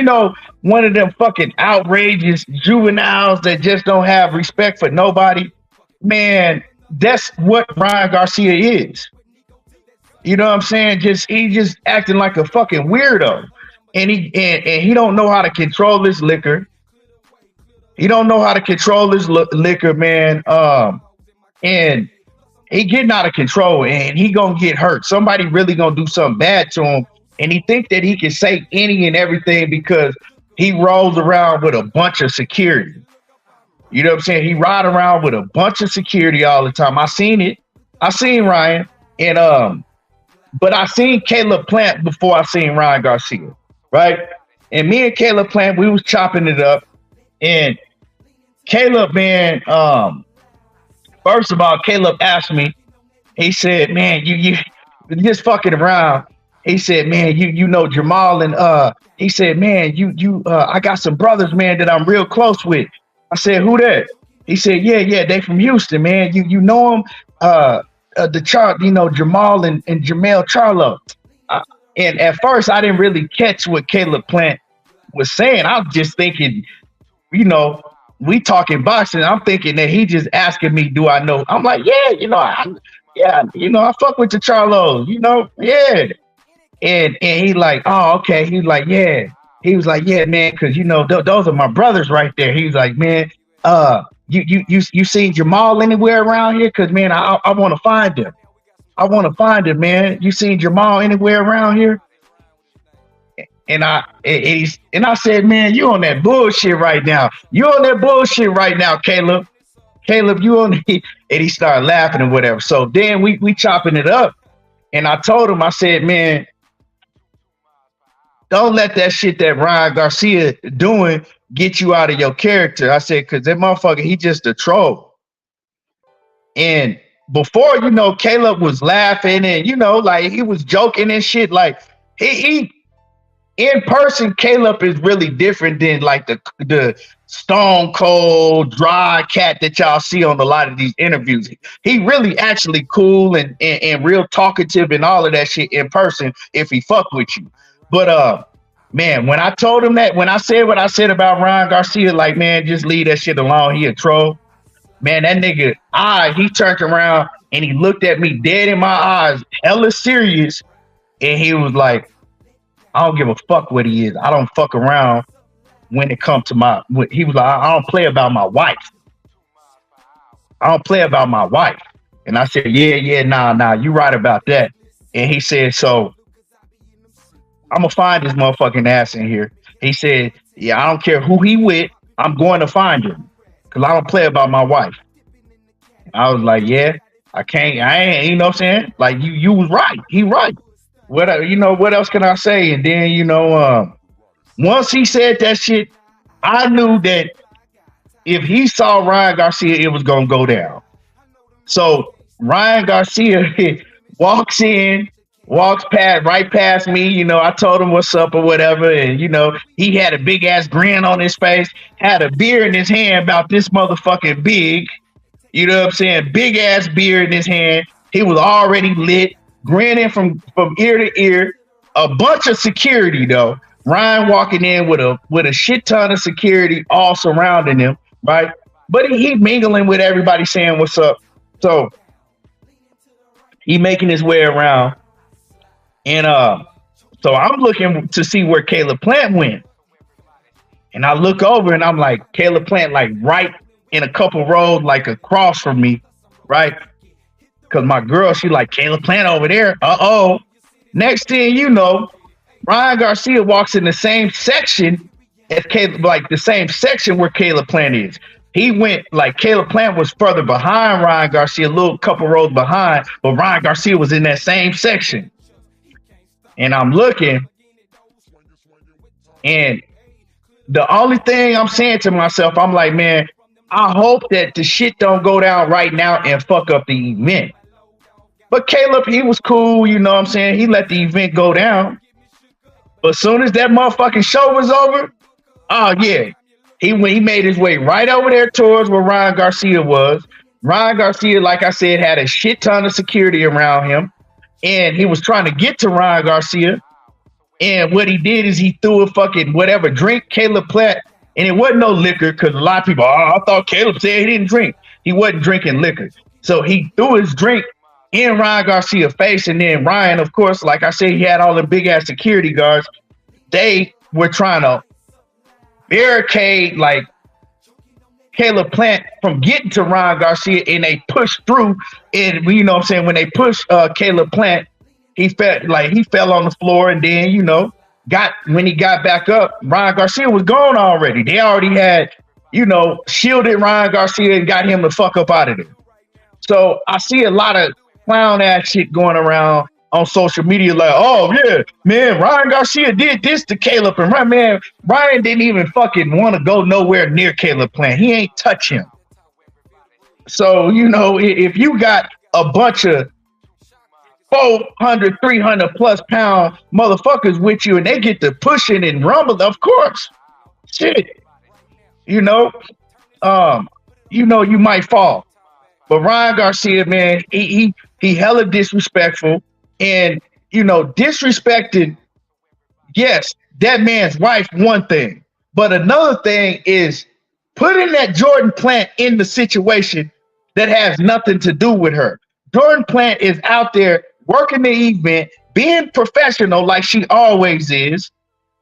one of them fucking outrageous juveniles that just don't have respect for nobody. Man, that's what Ryan Garcia is. You know what I'm saying? He just acting like a fucking weirdo, and he don't know how to control his liquor. He don't know how to control his liquor, man. And he getting out of control, and he gonna get hurt. Somebody really gonna do something bad to him, and he think that he can say any and everything because he rolls around with a bunch of security. You know what I'm saying? He ride around with a bunch of security all the time. I seen it. I seen Ryan, and but I seen Caleb Plant before I seen Ryan Garcia, right? And me and Caleb Plant, we was chopping it up, and Caleb, man, first of all, Caleb asked me, he said, man, you just fucking around. He said, man, you know Jamal, and he said, man, I got some brothers, man, that I'm real close with. I said, who that? He said, yeah, they from Houston, man. You know them, Jamal and Jamel Charlo. And at first, I didn't really catch what Caleb Plant was saying. I was just thinking, we talking boxing. I'm thinking that he just asking me, do I know? I'm like, I fuck with the Charlos, yeah. And he like, oh, okay. He's like, yeah. He was like, yeah, man, because those are my brothers right there. He was like, man, you seen Jamal anywhere around here? Because man, I want to find him. I want to find him, man. You seen Jamal anywhere around here? And I said, man, you on that bullshit right now. You on that bullshit right now, Caleb. Caleb, you on and he started laughing and whatever. So then we chopping it up. And I told him, I said, man, don't let that shit that Ryan Garcia doing get you out of your character. I said, because that motherfucker, he just a troll. And before, you know, Caleb was laughing and, you know, like he was joking and shit. Like he in person, Caleb is really different than like the stone cold dry cat that y'all see on a lot of these interviews. He really actually cool and real talkative and all of that shit in person if he fuck with you. But man, when I told him that, when I said what I said about Ryan Garcia, like, man, just leave that shit alone. He a troll. Man, that nigga, he turned around and he looked at me dead in my eyes, hella serious, and he was like, I don't give a fuck what he is. I don't fuck around when it comes to he was like, I don't play about my wife. I don't play about my wife. And I said, yeah, nah, you right about that. And he said, so I'm gonna find this motherfucking ass in here. He said, yeah, I don't care who he with, I'm going to find him. Cause I don't play about my wife. I was like, yeah, I ain't, you know what I'm saying? Like you was right. He right. What, you know, what else can I say? And then, you know, once he said that shit, I knew that if he saw Ryan Garcia, it was gonna go down. So Ryan Garcia walks right past me. You know, I told him what's up or whatever. And, you know, he had a big ass grin on his face, had a beer in his hand about this motherfucking big. You know what I'm saying? Big ass beer in his hand. He was already lit, grinning from ear to ear. A bunch of security though. Ryan walking in with a shit ton of security all surrounding him, right? But he mingling with everybody saying what's up. So he making his way around. And so I'm looking to see where Caleb Plant went. And I look over and I'm like, Caleb Plant, like right in a couple rows, like across from me, right? Because my girl, she like, Caleb Plant over there. Uh-oh. Next thing you know, Ryan Garcia walks in the same section as Caleb, like the same section where Caleb Plant is. He went, like Caleb Plant was further behind Ryan Garcia, a little couple rows behind, but Ryan Garcia was in that same section. And I'm looking, and the only thing I'm saying to myself, I'm like, man, I hope that the shit don't go down right now and fuck up the event. But Caleb, he was cool, you know what I'm saying? He let the event go down. But as soon as that motherfucking show was over, oh yeah, he made his way right over there towards where Ryan Garcia was. Ryan Garcia, like I said, had a shit ton of security around him. And he was trying to get to Ryan Garcia. And what he did is he threw a fucking whatever drink Caleb Plant. And it wasn't no liquor because a lot of people, I thought Caleb said he didn't drink. He wasn't drinking liquor. So he threw his drink in Ryan Garcia's face. And then Ryan, of course, like I said, he had all the big ass security guards. They were trying to barricade like Caleb Plant from getting to Ryan Garcia, and they pushed through. And you know what I'm saying, when they pushed Caleb Plant, he fell on the floor, and then, you know, when he got back up, Ryan Garcia was gone already. They already had, you know, shielded Ryan Garcia and got him the fuck up out of there. So I see a lot of clown ass shit going around on social media, like, oh yeah, man, Ryan Garcia did this to Caleb, and Ryan didn't even fucking want to go nowhere near Caleb Plant. He ain't touch him. So, you know, if you got a bunch of 400, 300 plus pound motherfuckers with you and they get to pushing and rumbling, of course, shit, you know, you might fall. But Ryan Garcia, man, he hella disrespectful. And, you know, disrespecting, yes, that man's wife, one thing. But another thing is putting that Jordan Plant in the situation that has nothing to do with her. Jordan Plant is out there working the event, being professional like she always is,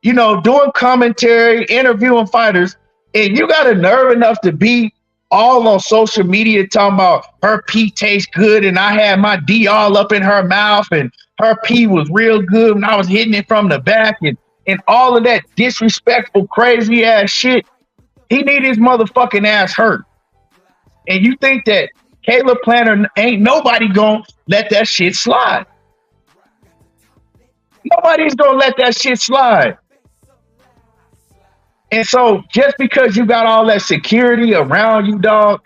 you know, doing commentary, interviewing fighters. And you got a nerve enough to be all on social media talking about her pee tastes good and I had my D all up in her mouth and her pee was real good and I was hitting it from the back and all of that disrespectful, crazy ass shit. He need his motherfucking ass hurt. And you think that Caleb Planner ain't nobody gonna let that shit slide. Nobody's gonna let that shit slide. And so just because you got all that security around you, dog,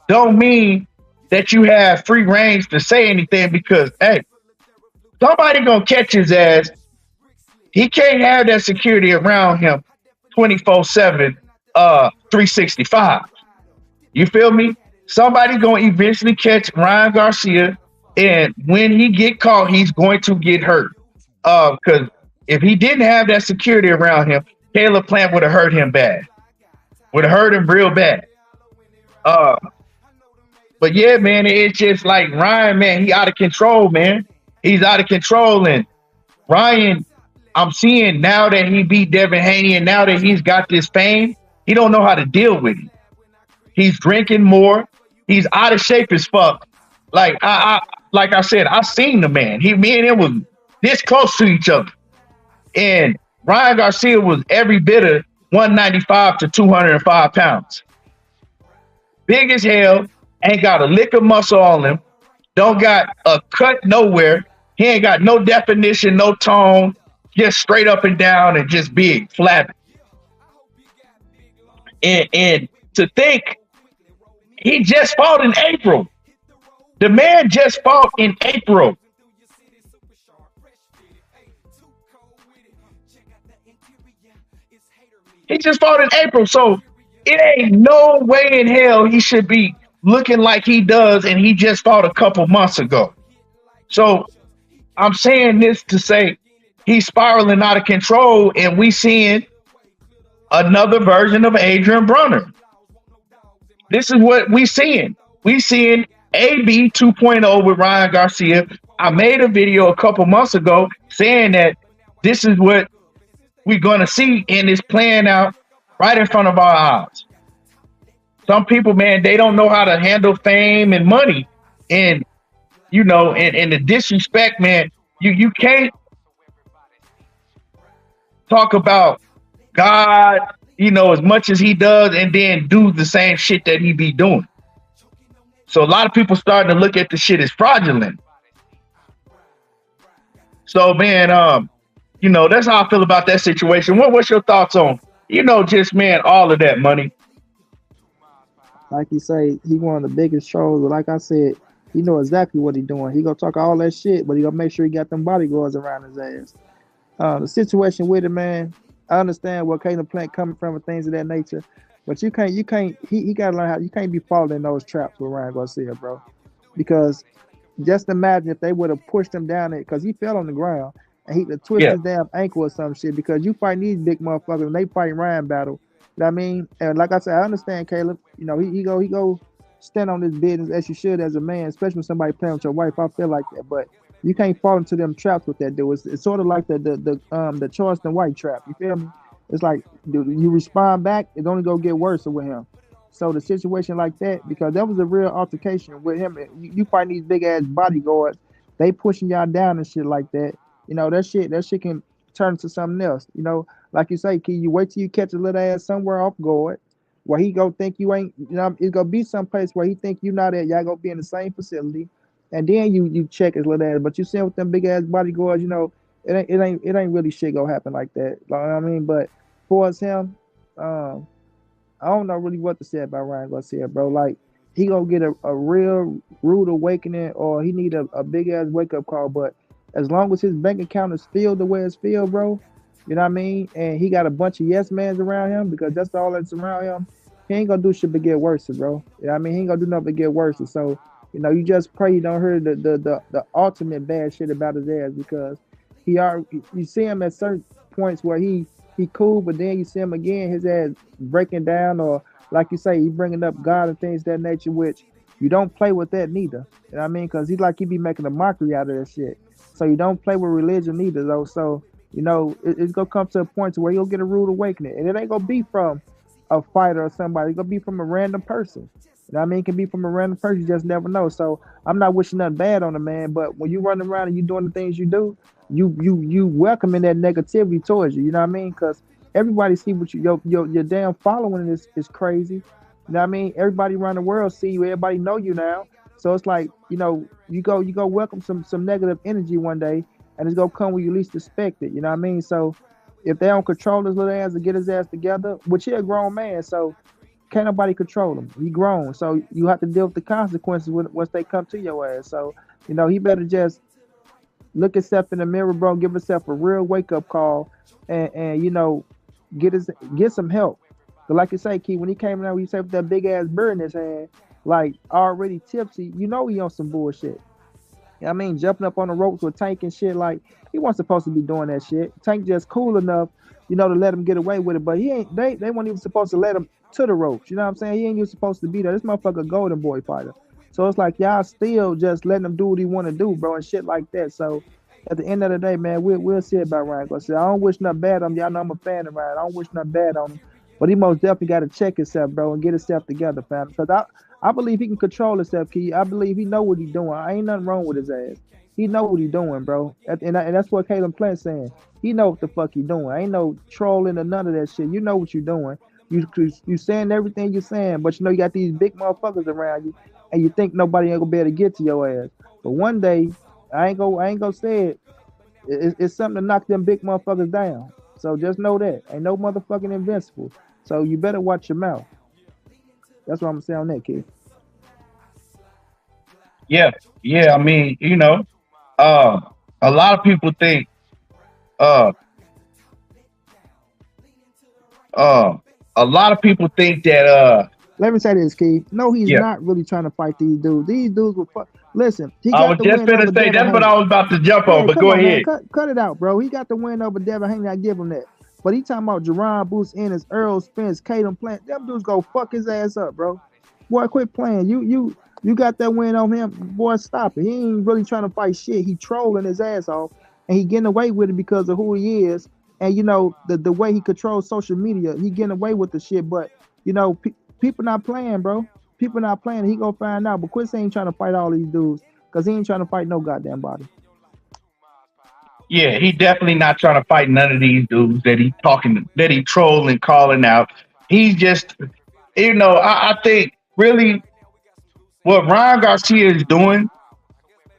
don't mean that you have free range to say anything because hey, somebody gonna catch his ass. He can't have that security around him 24/7, 365. You feel me? Somebody gonna eventually catch Ryan Garcia, and when he get caught, he's going to get hurt. Because if he didn't have that security around him, Caleb Plant would have hurt him bad. Would have hurt him real bad. Uh, but yeah, man, it's just like Ryan, man, he out of control, man. He's out of control, and Ryan, I'm seeing now that he beat Devin Haney, and now that he's got this fame, he don't know how to deal with it. He's drinking more. He's out of shape as fuck. Like I said, I seen the man. Me and him was this close to each other. And Ryan Garcia was every bit of 195 to 205 pounds. Big as hell, ain't got a lick of muscle on him, don't got a cut nowhere. He ain't got no definition, no tone, just straight up and down and just big, flabby. And to think he just fought in April. The man just fought in April. He just fought in April. So it ain't no way in hell he should be looking like he does, and he just fought a couple months ago. So I'm saying this to say he's spiraling out of control, and we seeing another version of Adrian Brunner. This is what we seeing. We seeing AB 2.0 with Ryan Garcia. I made a video a couple months ago saying that this is what we're going to see, and it's playing out right in front of our eyes. Some people, man, they don't know how to handle fame and money, and you know, and the disrespect, man. You can't talk about God, you know, as much as he does, and then do the same shit that he be doing. So a lot of people starting to look at the shit as fraudulent. So, man, you know, that's how I feel about that situation. What's your thoughts on, you know, just, man, all of that money? Like you say, he one of the biggest trolls, but like I said, he know exactly what he doing. He gonna talk all that shit, but he gonna make sure he got them bodyguards around his ass. The situation with it, man, I understand where Caleb Plant coming from and things of that nature, but you can't, he gotta learn how, you can't be falling in those traps with Ryan Garcia, bro. Because just imagine if they would have pushed him down it, because he fell on the ground and he could twist his damn ankle or some shit, because you fighting these big motherfuckers and they fighting Ryan battle. You know what I mean? And like I said, I understand Caleb. You know, he go stand on his business as you should as a man, especially when somebody playing with your wife. I feel like that, but you can't fall into them traps with that dude. It's sort of like the Charleston White trap. You feel me? It's like, dude, you respond back, it's only gonna get worse with him. So the situation like that, because that was a real altercation with him. You fight these big ass bodyguards, they pushing y'all down and shit like that. You know, that shit can turn to something else. You know, like you say, Key, you wait till you catch a little ass somewhere off guard where he go think you ain't, you know, it's gonna be someplace where he think you not at, y'all gonna be in the same facility, and then you check his little ass. But you see with them big ass bodyguards, you know, it ain't really shit gonna happen like that. You know what I mean? But for us him, I don't know really what to say about Ryan Garcia, bro. Like, he gonna get a real rude awakening, or he need a big ass wake up call. But as long as his bank account is filled the way it's filled, bro, you know what I mean? And he got a bunch of yes mans around him, because that's all that's around him. He ain't gonna do shit but get worse, bro. You know what I mean? He ain't gonna do nothing but get worse. So, you know, you just pray you don't hear the ultimate bad shit about his ass, because you see him at certain points where he cool, but then you see him again, his ass breaking down, or like you say, he bringing up God and things of that nature, which you don't play with that neither. You know what I mean? Because he be making a mockery out of that shit. So you don't play with religion either, though. So, you know, it's gonna come to a point to where you'll get a rude awakening, and it ain't gonna be from a fighter or somebody. It's gonna be from a random person. You know what I mean? It can be from a random person. You just never know. So I'm not wishing nothing bad on the man, but when you run around and you doing the things you do, you welcoming that negativity towards you. You know what I mean? Because everybody see what your damn following is crazy. You You know what I mean? Everybody around the world see you. Everybody know you now. So it's like, you go welcome some negative energy one day, and it's gonna come when you least expect it. You know what I mean? So if they don't control his little ass and get his ass together, which he a grown man, so can't nobody control him. He grown, so you have to deal with the consequences once they come to your ass. So he better just look himself in the mirror, bro. Give himself a real wake up call, and get some help. But like you say, Key, when he came out, he said with that big ass bird in his hand, like already tipsy, he on some bullshit. I mean, jumping up on the ropes with Tank and shit, like he wasn't supposed to be doing that shit. Tank just cool enough, to let him get away with it, but he ain't. They weren't even supposed to let him to the ropes. You know what I'm saying? He ain't even supposed to be there. This motherfucker golden boy fighter. So it's like y'all still just letting him do what he want to do, bro, and shit like that. So at the end of the day, man, we'll see about Ryan Garcia. I don't wish nothing bad on him. Y'all know I'm a fan of Ryan. I don't wish nothing bad on him, but he most definitely got to check himself, bro, and get himself together, fam. Because I believe he can control himself, Key. I believe he know what he's doing. I ain't nothing wrong with his ass. He know what he's doing, bro. And that's what Caleb Plant's saying. He know what the fuck he doing. Ain't no trolling or none of that shit. You know what you're doing. You saying everything you're saying, but you got these big motherfuckers around you, and you think nobody ain't gonna be able to get to your ass. But one day, I ain't gonna say it. It's something to knock them big motherfuckers down. So just know that ain't no motherfucking invincible. So you better watch your mouth. That's what I'm gonna say on that, kid. Yeah, yeah. I mean, a lot of people think, uh, uh, a lot of people think that, Let me say this, Keith. No, he's yeah. not really trying to fight these dudes. These dudes will fuck. Listen, he I got was the just win over gonna say Devin that's what Haney. I was about to jump on, Yeah, but come go on, man. ahead. Cut it out, bro. He got the win over Devin Haney. I give him that. But he talking about Jerron Boots Ennis, Earl Spence, Caden Plant. Them dudes go fuck his ass up, bro. Boy, quit playing. You got that win on him. Boy, stop it. He ain't really trying to fight shit. He trolling his ass off. And he getting away with it because of who he is. And the way he controls social media, he getting away with the shit. But people not playing, bro. People not playing. He gonna find out. But Quincy ain't trying to fight all these dudes because he ain't trying to fight no goddamn body. Yeah, he definitely not trying to fight none of these dudes that he trolling, calling out. He's just, I think really what Ryan Garcia is doing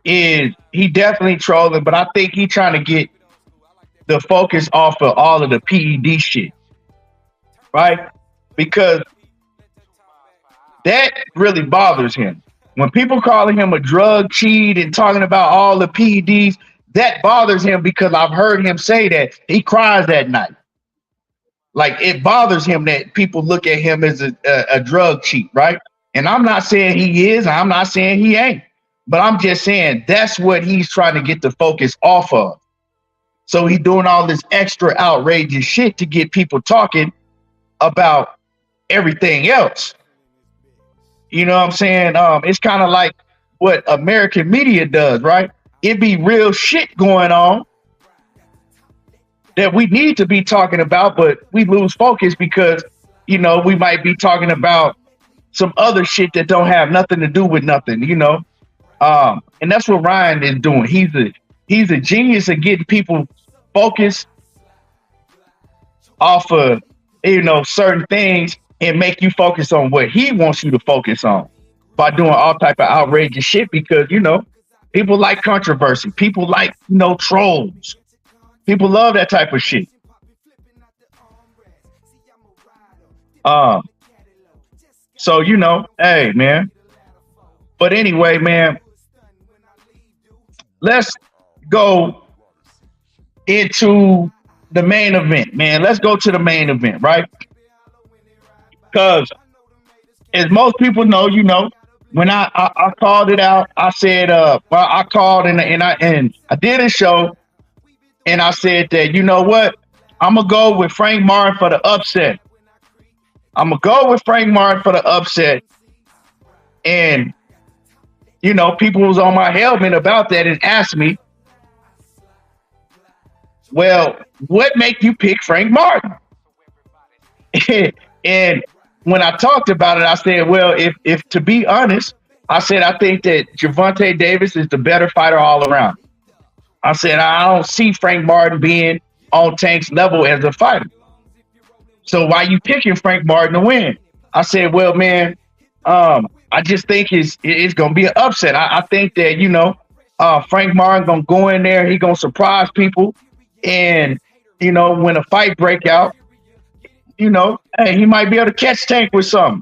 is he definitely trolling, but I think he trying to get the focus off of all of the PED shit, right? Because that really bothers him. When people calling him a drug cheat and talking about all the PEDs, that bothers him because I've heard him say that he cries that night. Like it bothers him that people look at him as a drug cheat, right? And I'm not saying he is, I'm not saying he ain't, but I'm just saying that's what he's trying to get the focus off of. So he's doing all this extra outrageous shit to get people talking about everything else. You know what I'm saying? It's kind of like what American media does, right? It be real shit going on that we need to be talking about, but we lose focus because, we might be talking about some other shit that don't have nothing to do with nothing. And that's what Ryan is doing. He's a genius at getting people focused off of, certain things and make you focus on what he wants you to focus on by doing all type of outrageous shit because, people like controversy. People like, trolls. People love that type of shit. So, hey, man. But anyway, man, let's go into the main event, man. Let's go to the main event, right? Because as most people know, when I called it out, I said, I called and I did a show and I said that, you know what? I'm going to go with Frank Martin for the upset. I'm going to go with Frank Martin for the upset. And, people was on my helmet about that and asked me, well, what make you pick Frank Martin? And when I talked about it, I said, well, if to be honest, I said, I think that Gervonta Davis is the better fighter all around. I said, I don't see Frank Martin being on Tank's level as a fighter. So why you picking Frank Martin to win? I said, well, man, I just think it's gonna be an upset. I think that Frank Martin gonna go in there, he gonna surprise people, and when a fight break out, hey, he might be able to catch Tank with something.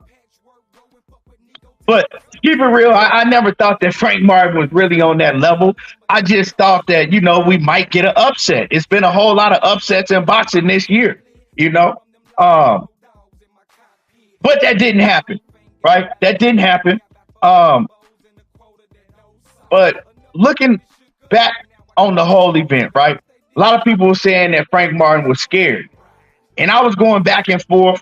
But to keep it real, I never thought that Frank Martin was really on that level. I just thought that we might get an upset. It's been a whole lot of upsets in boxing this year, but that didn't happen, right? That didn't happen. But looking back on the whole event, right? A lot of people were saying that Frank Martin was scared. And I was going back and forth,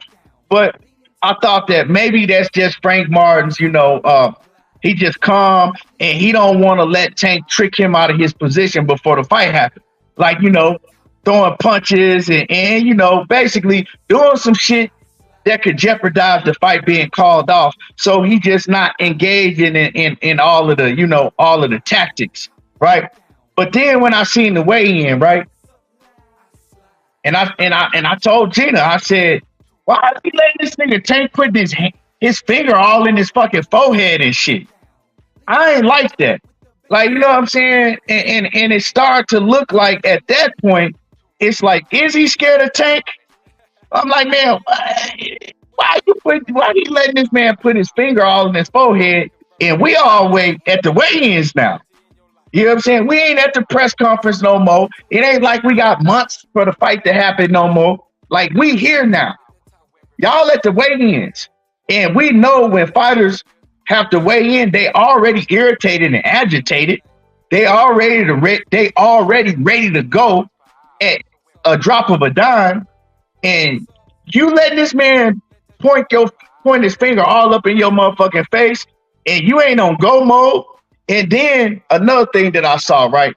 but I thought that maybe that's just Frank Martin's, he just calm and he don't want to let Tank trick him out of his position before the fight happens. Like, throwing punches and basically doing some shit that could jeopardize the fight being called off. So he just not engaging in all of the, all of the tactics, right? But then when I seen the weigh-in, right? And I told Gina, I said, why is he letting this nigga Tank put his finger all in his fucking forehead and shit? I ain't like that. Like, you know what I'm saying? And it started to look like at that point, it's like, is he scared of Tank? I'm like, man, why you letting this man put his finger all in his forehead? And we all wait at the weigh-ins now. You know what I'm saying? We ain't at the press conference no more. It ain't like we got months for the fight to happen no more. Like, we here now. Y'all at the weigh-ins. And we know when fighters have to weigh in, they already irritated and agitated. They already ready to go at a drop of a dime. And you letting this man point his finger all up in your motherfucking face, and you ain't on go mode. And then another thing that I saw, right,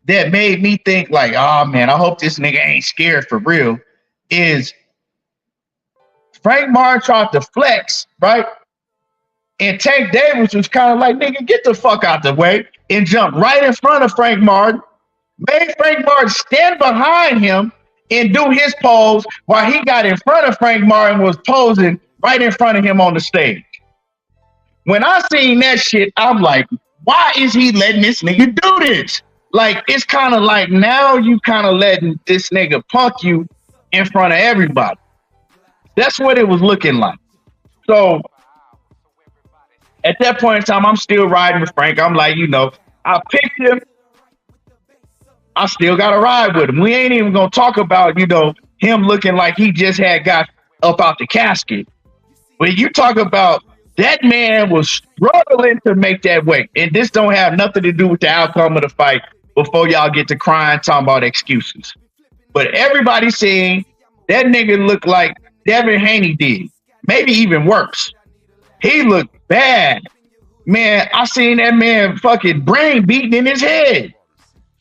that made me think like, oh man, I hope this nigga ain't scared for real, is Frank Martin tried to flex, right? And Tank Davis was kind of like, nigga, get the fuck out the way, and jumped right in front of Frank Martin, made Frank Martin stand behind him and do his pose while he got in front of Frank Martin, was posing right in front of him on the stage. When I seen that shit, I'm like, why is he letting this nigga do this? Like, it's kind of like now you kind of letting this nigga punk you in front of everybody. That's what it was looking like. So at that point in time, I'm still riding with Frank. I'm like, I picked him. I still got to ride with him. We ain't even going to talk about, him looking like he just had got up out the casket. When you talk about that man was struggling to make that weight. And this don't have nothing to do with the outcome of the fight before y'all get to crying, talking about excuses. But everybody's saying that nigga looked like Devin Haney did. Maybe even worse. He looked bad. Man, I seen that man fucking brain beating in his head.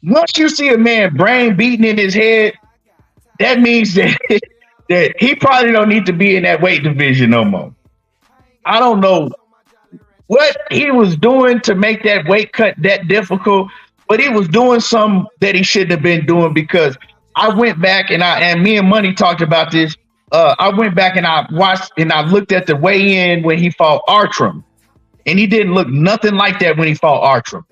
Once you see a man brain beating in his head, that means that he probably don't need to be in that weight division no more. I don't know what he was doing to make that weight cut that difficult, but he was doing something that he shouldn't have been doing, because I went back and me and Money talked about this. I went back and I watched and I looked at the weigh-in when he fought Artrum, and he didn't look nothing like that when he fought Artrum.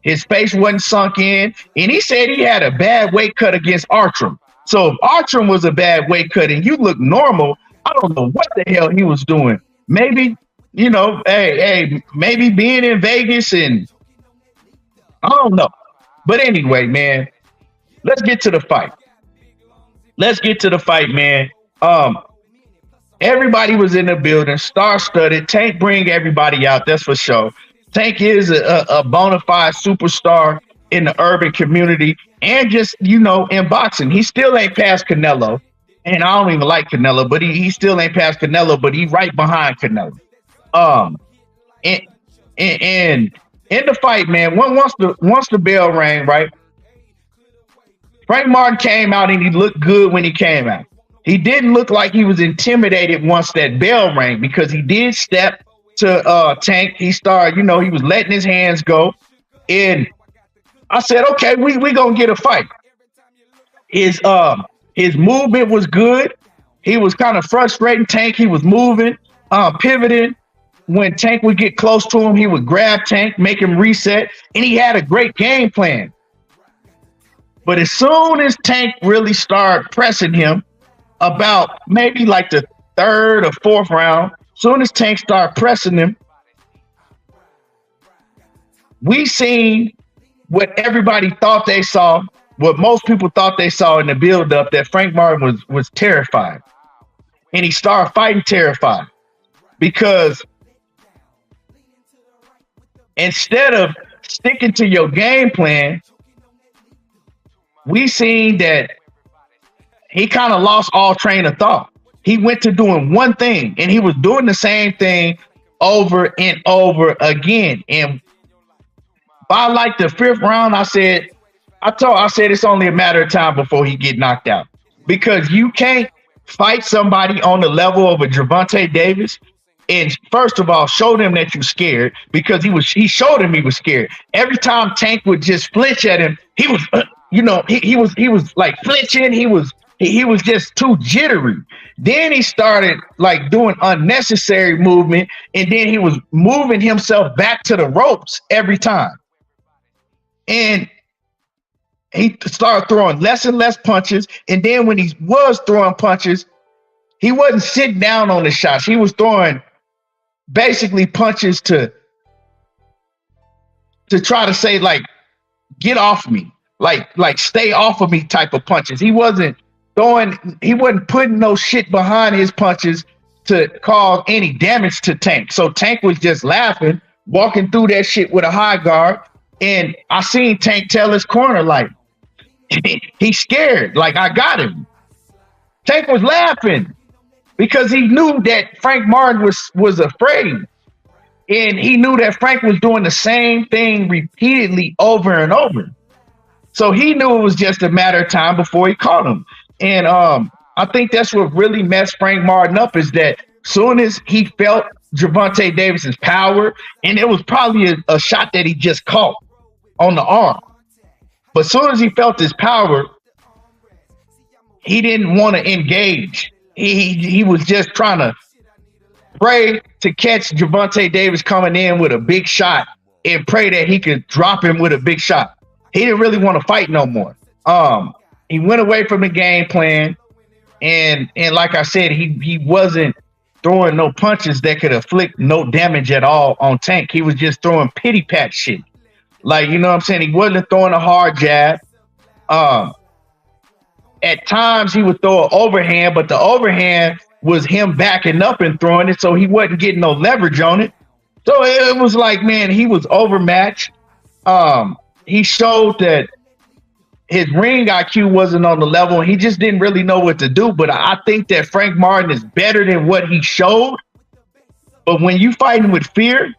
His face wasn't sunk in, and he said he had a bad weight cut against Artrum. So if Artrum was a bad weight cut and you look normal, I don't know what the hell he was doing. Maybe, maybe being in Vegas, and I don't know. But anyway, man, let's get to the fight. Man. Everybody was in the building, star-studded. Tank bring everybody out, that's for sure. Tank is a bona fide superstar in the urban community and just, in boxing. He still ain't past Canelo. And I don't even like Canelo, but he still ain't past Canelo, but he right behind Canelo. And in the fight, man, once the bell rang, right, Frank Martin came out and he looked good when he came out. He didn't look like he was intimidated once that bell rang, because he did step to Tank. He started, he was letting his hands go. And I said, okay, we gonna get a fight. His movement was good. He was kind of frustrating Tank. He was moving. pivoting. When Tank would get close to him, he would grab Tank, make him reset, and he had a great game plan. But as soon as Tank really started pressing him, about maybe like the third or fourth round, as soon as Tank started pressing him, we seen what everybody thought they saw, what most people thought they saw in the build-up, that Frank Martin was terrified. And he started fighting terrified because instead of sticking to your game plan, we seen that he kind of lost all train of thought. He went to doing one thing, and he was doing the same thing over and over again. And by like the fifth round, I said it's only a matter of time before he get knocked out, because you can't fight somebody on the level of a Gervonta Davis and first of all show them that you're scared, because he showed him he was scared. Every time Tank would just flinch at him, he was he was like flinching. He was just too jittery. Then he started like doing unnecessary movement, and then he was moving himself back to the ropes every time. And he started throwing less and less punches. And then when he was throwing punches, he wasn't sitting down on the shots. He was throwing basically punches to try to say, like, get off me, like stay off of me type of punches. He wasn't putting no shit behind his punches to cause any damage to Tank. So Tank was just laughing, walking through that shit with a high guard. And I seen Tank tell his corner, like, he's scared, like, I got him. Tank was laughing because he knew that Frank Martin was afraid. And he knew that Frank was doing the same thing repeatedly over and over. So he knew it was just a matter of time before he caught him. And I think that's what really messed Frank Martin up, is that soon as he felt Gervonta Davis's power, and it was probably a shot that he just caught on the arm, but soon as he felt his power, he didn't want to engage. He was just trying to pray to catch Gervonta Davis coming in with a big shot and pray that he could drop him with a big shot. He didn't really want to fight no more. He went away from the game plan, and like I said, he wasn't throwing no punches that could inflict no damage at all on Tank. He was just throwing pity pat shit. Like, you know what I'm saying? He wasn't throwing a hard jab. At times he would throw an overhand, but the overhand was him backing up and throwing it, so he wasn't getting no leverage on it. So it was like, man, he was overmatched. He showed that his ring IQ wasn't on the level, and he just didn't really know what to do. But I think that Frank Martin is better than what he showed. But when you fighting with fear,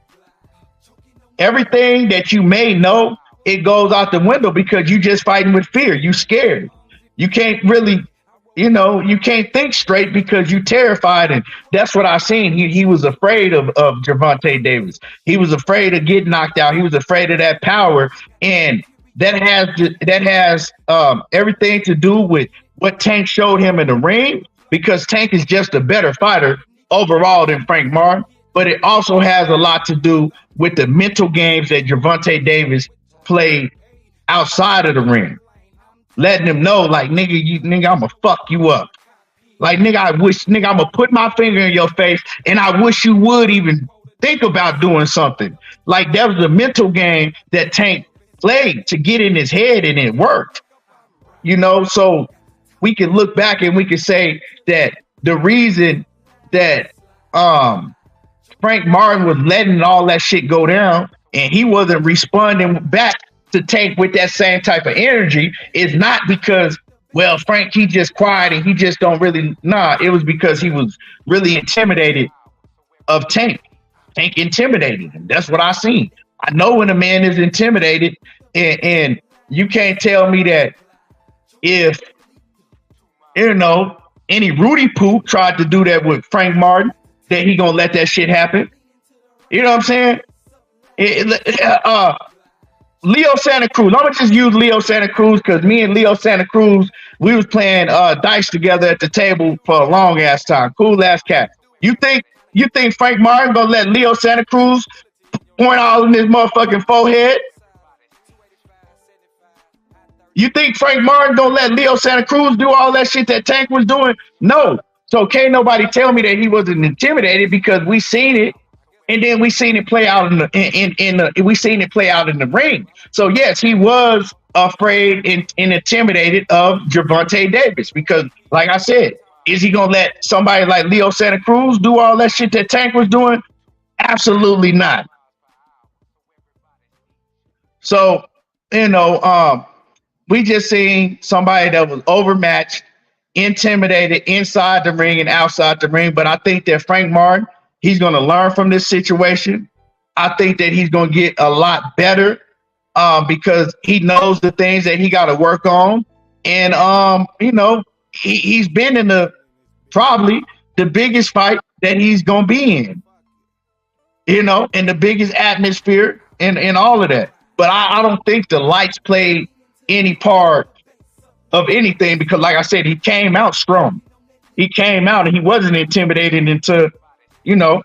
everything that you may know, it goes out the window, because you just fighting with fear. You scared. You can't really, you can't think straight because you terrified. And that's what I seen. He was afraid of Gervonta Davis. He was afraid of getting knocked out. He was afraid of that power. And that has everything to do with what Tank showed him in the ring, because Tank is just a better fighter overall than Frank Martin. But it also has a lot to do with the mental games that Gervonta Davis played outside of the ring, letting him know, like, nigga, I'ma fuck you up. Like, nigga, I'ma put my finger in your face, and I wish you would even think about doing something. Like, that was a mental game that Tank played to get in his head, and it worked. So we can look back and we can say that the reason that Frank Martin was letting all that shit go down and he wasn't responding back to Tank with that same type of energy is not because, well, Frank, he just quiet and he just don't really, it was because he was really intimidated of Tank. Tank intimidated him. That's what I seen. I know when a man is intimidated, and you can't tell me that if, any Rudy Poop tried to do that with Frank Martin, that he gonna let that shit happen. You know what I'm saying? Leo Santa Cruz. I'm gonna just use Leo Santa Cruz because me and Leo Santa Cruz, we was playing dice together at the table for a long ass time. Cool ass cat. You think You think Frank Martin gonna let Leo Santa Cruz point all in his motherfucking forehead? You think Frank Martin gonna let Leo Santa Cruz do all that shit that Tank was doing? No. So can't nobody tell me that he wasn't intimidated because we seen it, and then we seen it play out in the we seen it play out in the ring. So yes, he was afraid and intimidated of Gervonta Davis because, like I said, is he gonna let somebody like Leo Santa Cruz do all that shit that Tank was doing? Absolutely not. So you know, we just seen somebody that was overmatched, intimidated inside the ring and outside the ring. But I think that Frank Martin, he's going to learn from this situation. I think that he's going to get a lot better because he knows the things that he got to work on. And, you know, he's been in probably the biggest fight that he's going to be in, you know, and the biggest atmosphere and all of that. But I don't think the lights played any part of anything because, like I said, he came out strong. He came out and he wasn't intimidated until, you know,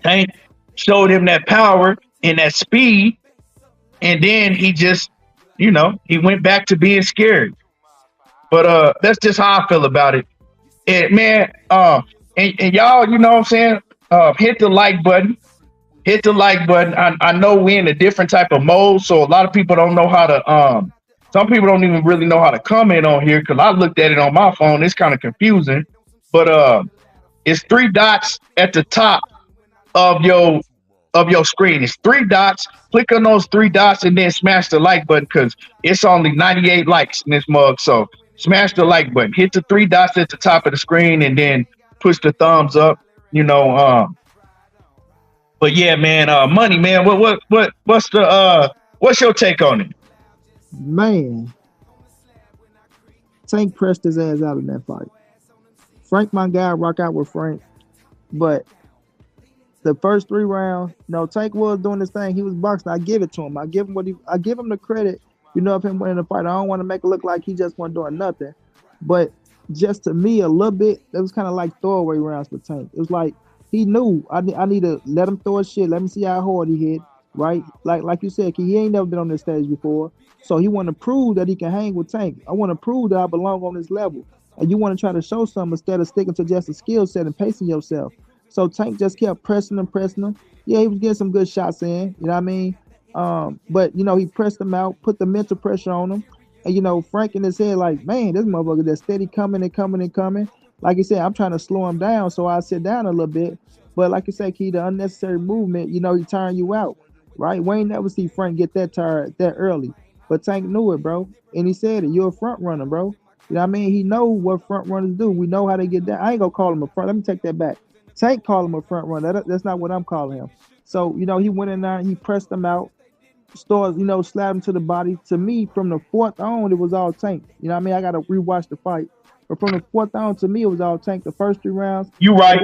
Tank showed him that power and that speed. And then he just, you know, he went back to being scared. But that's just how I feel about it. And man, and y'all, you know what I'm saying? Hit the like button. Hit the like button. I know we're in a different type of mode, so a lot of people don't know how to some people don't even really know how to comment on here because I looked at it on my phone. It's kind of confusing. But it's three dots at the top of your screen. It's three dots. Click on those three dots and then smash the like button because it's only 98 likes in this mug. So smash the like button. Hit the three dots at the top of the screen and then push the thumbs up. You know, but yeah, man, money, man. What's your take on it? Man, Tank pressed his ass out in that fight. Frank, my guy, rock out with Frank, but the first 3 rounds, no, Tank was doing this thing. He was boxing. I give it to him. I give him the credit, you know, of him winning the fight. I don't want to make it look like he just wasn't doing nothing, but just to me, a little bit, it was kind of like throwaway rounds for Tank. It was like he knew I need to let him throw his shit. Let me see how hard he hit. Right, like you said, he ain't never been on this stage before, so he want to prove that he can hang with Tank. I want to prove that I belong on this level, and you want to try to show something instead of sticking to just a skill set and pacing yourself. So Tank just kept pressing him. Yeah, he was getting some good shots in, you know what I mean? But you know, he pressed him out, put the mental pressure on him, and you know, Frank in his head like, man, this motherfucker just steady coming and coming and coming. Like you said, I'm trying to slow him down, so I sit down a little bit. But like you said, Key, the unnecessary movement, you know, he tiring you out. Right? We ain't never see Frank get that tired that early. But Tank knew it, bro. And he said it. You're a front runner, bro. You know what I mean? He know what front runners do. We know how they get down. I ain't gonna call him a front. Let me take that back. Tank called him a front runner. That's not what I'm calling him. So, you know, he went in there and he pressed him out, started, you know, slapped him to the body. To me, from the fourth on, it was all Tank. You know what I mean? I gotta rewatch the fight. But from the fourth on, to me, it was all Tank the first 3 rounds. You right.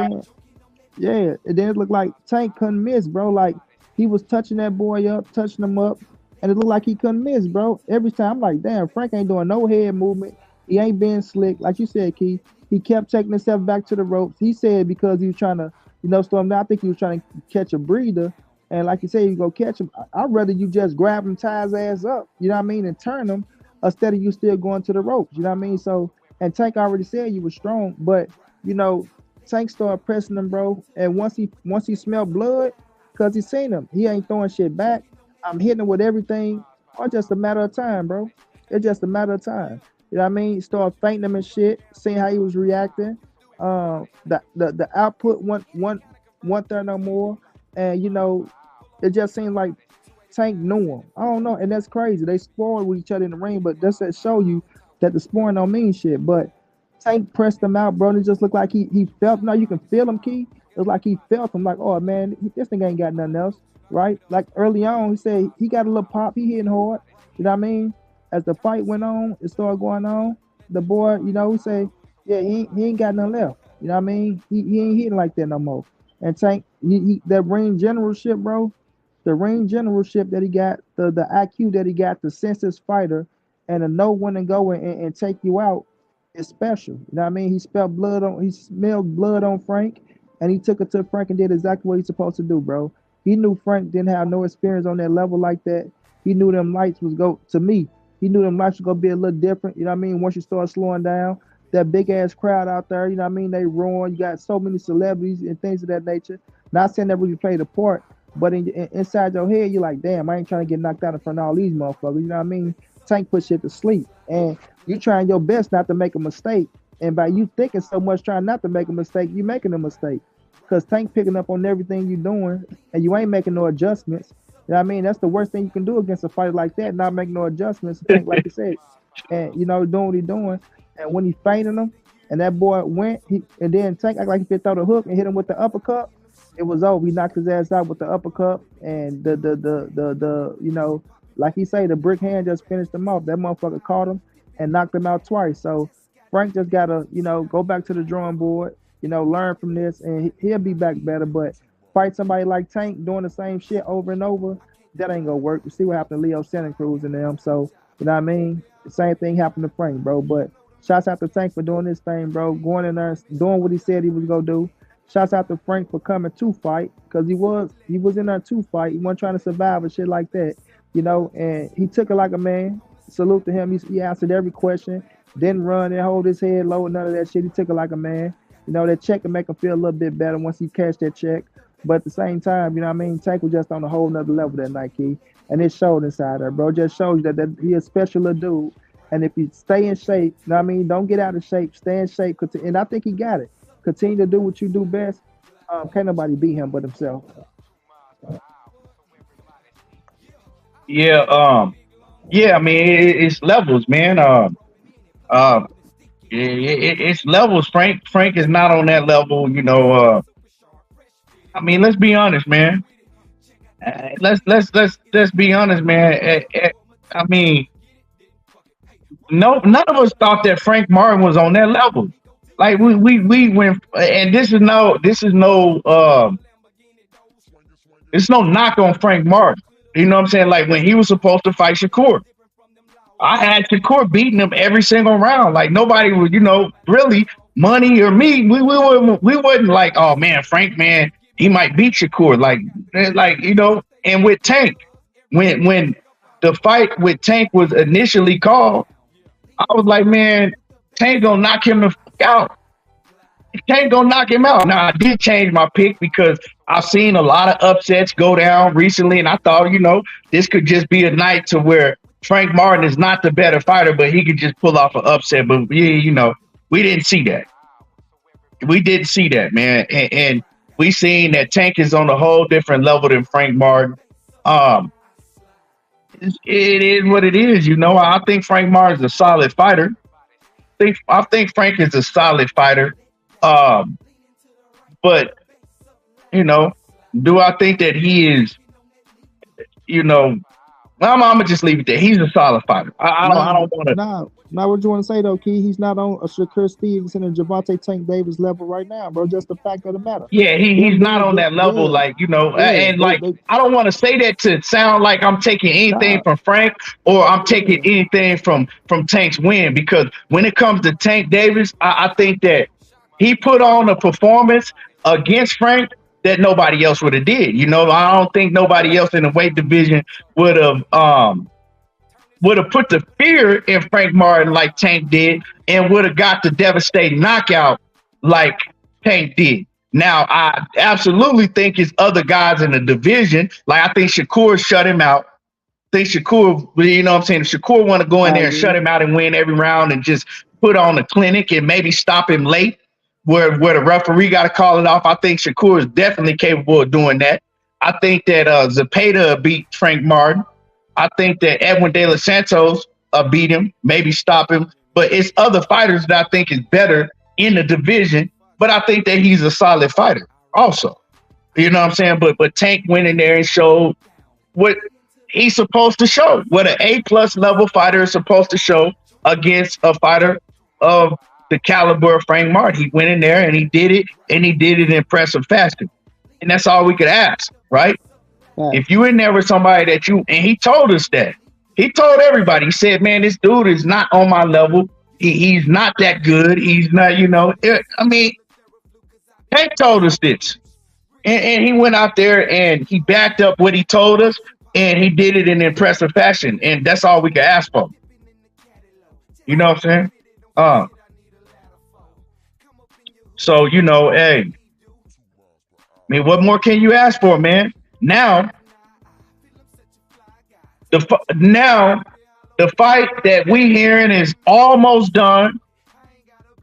Yeah, and then it looked like Tank couldn't miss, bro. Like he was touching that boy up, touching him up, and it looked like he couldn't miss, bro. Every time I'm like, damn, Frank ain't doing no head movement. He ain't being slick, like you said, Keith. He kept taking himself back to the ropes. He said because he was trying to, you know, slow him down. I think he was trying to catch a breather, and like you said, you go catch him. I'd rather you just grab him, tie his ass up, you know what I mean, and turn him instead of you still going to the ropes, you know what I mean. So, and Tank already said you were strong, but you know. Tank started pressing him, bro. And once he smelled blood, cause he seen him, he ain't throwing shit back. I'm hitting him with everything. It's just a matter of time, bro. It's just a matter of time. You know what I mean? Started fainting him and shit, seeing how he was reacting. The output went there no more. And you know, it just seemed like Tank knew him. I don't know, and that's crazy. They sparred with each other in the ring, but that's to show you that the sparring don't mean shit. But Tank pressed him out, bro. And it just looked like he felt. Now you can feel him, Key. It was like he felt him. Like, oh man, this thing ain't got nothing else, right? Like early on, he said he got a little pop. He hitting hard. You know what I mean? As the fight went on, it started going on. The boy, you know, he say, yeah, he ain't got nothing left. You know what I mean? He ain't hitting like that no more. And Tank, that ring generalship, bro. The ring generalship that he got, the IQ that he got, the sense his fighter, and to know when to go and take you out. Is special. You know what I mean? He smelled blood on Frank. and he took it to Frank and did exactly what he's supposed to do, bro. He knew Frank didn't have no experience on that level like that. He knew them lights was go to me. He knew them lights was gonna be a little different. You know what I mean? Once you start slowing down, that big ass crowd out there, you know what I mean? They roaring. You got so many celebrities and things of that nature. Not saying that really played a part, but inside your head, you're like, damn, I ain't trying to get knocked out in front of all these motherfuckers. You know what I mean? Tank put shit to sleep, and you trying your best not to make a mistake. And by you thinking so much, trying not to make a mistake, you making a mistake. Cause Tank picking up on everything you doing, and you ain't making no adjustments. You know what I mean? That's the worst thing you can do against a fighter like that, not make no adjustments. Tank, like you said, and you know, doing what he doing. And when he feinting him, and that boy went, and then Tank act like he could throw the hook and hit him with the uppercut. It was over. He knocked his ass out with the uppercut, and the you know, like he say, the brick hand just finished him off. That motherfucker caught him and knocked him out twice. So Frank just gotta, you know, go back to the drawing board, you know, learn from this, and he'll be back better. But fight somebody like Tank doing the same shit over and over, that ain't gonna work. You see what happened to Leo Santa Cruz and them. So, you know what I mean? The same thing happened to Frank, bro. But shouts out to Tank for doing this thing, bro. Going in there, doing what he said he was gonna do. Shouts out to Frank for coming to fight, because he was in there to fight. He wasn't trying to survive and shit like that, you know. And he took it like a man. Salute to him. He answered every question. Didn't run and hold his head low. None of that shit. He took it like a man. You know, that check can make him feel a little bit better once he cashed that check. But at the same time, you know what I mean? Tank was just on a whole nother level that night, Key. And it showed inside there, bro. It just shows you that he a special little dude. And if you stay in shape, you know what I mean? Don't get out of shape. Stay in shape. And I think he got it. Continue to do what you do best. Can't nobody beat him but himself. Yeah. I mean, it's levels, man. It's levels. Frank is not on that level, you know. I mean, let's be honest, man. Let's be honest, man. I mean, no, none of us thought that Frank Martin was on that level. Like we went, and it's no knock on Frank Martin. You know what I'm saying? Like when he was supposed to fight Shakur, I had Shakur beating him every single round. Like nobody would, you know, really money or me. We wouldn't like, oh man, Frank, man, he might beat Shakur. Like you know. And with Tank, when the fight with Tank was initially called, I was like, man, Tank gonna knock him the fuck out. Tank gonna knock him out. Now I did change my pick because I've seen a lot of upsets go down recently, and I thought, you know, this could just be a night to where Frank Martin is not the better fighter, but he could just pull off an upset. But yeah, you know, we didn't see that. We didn't see that, man. And we seen that Tank is on a whole different level than Frank Martin. It is what it is, you know. I think Frank Martin's a solid fighter. I think Frank is a solid fighter. But you know, do I think that he is, you know, I'm gonna just leave it there. He's a solid fighter. I don't want to. Now what you want to say though, Key? He's not on a Shakur Stevenson and Gervonta Tank Davis level right now, bro. Just the fact of the matter. Yeah, he's not on that level, yeah. Like, you know, yeah, and like I don't want to say that to sound like I'm taking anything from Frank or I'm taking anything from Tank's win, because when it comes to Tank Davis, I think that he put on a performance against Frank that nobody else would have did. You know, I don't think nobody else in the weight division would have put the fear in Frank Martin like Tank did, and would have got the devastating knockout like Tank did. Now, I absolutely think it's other guys in the division. Like I think Shakur shut him out. I think Shakur, you know what I'm saying? If Shakur want to go in there and shut him out and win every round and just put on a clinic and maybe stop him late, where the referee got to call it off, I think Shakur is definitely capable of doing that. I think that Zepeda beat Frank Martin. I think that Edwin De Los Santos beat him, maybe stop him. But it's other fighters that I think is better in the division. But I think that he's a solid fighter also. You know what I'm saying? But Tank went in there and showed what he's supposed to show, what an A+ level fighter is supposed to show against a fighter of the caliber of Frank Martin. He went in there and he did it, and he did it in impressive fashion. And that's all we could ask, right? Yeah. If you in there with somebody that and he told us that. He told everybody, he said, man, this dude is not on my level. He's not that good. He's not, you know, I mean, Tank told us this. And he went out there and he backed up what he told us, and he did it in impressive fashion. And that's all we could ask for. You know what I'm saying? Um, so hey, I mean, what more can you ask for, man? Now, now the fight that we hearing is almost done.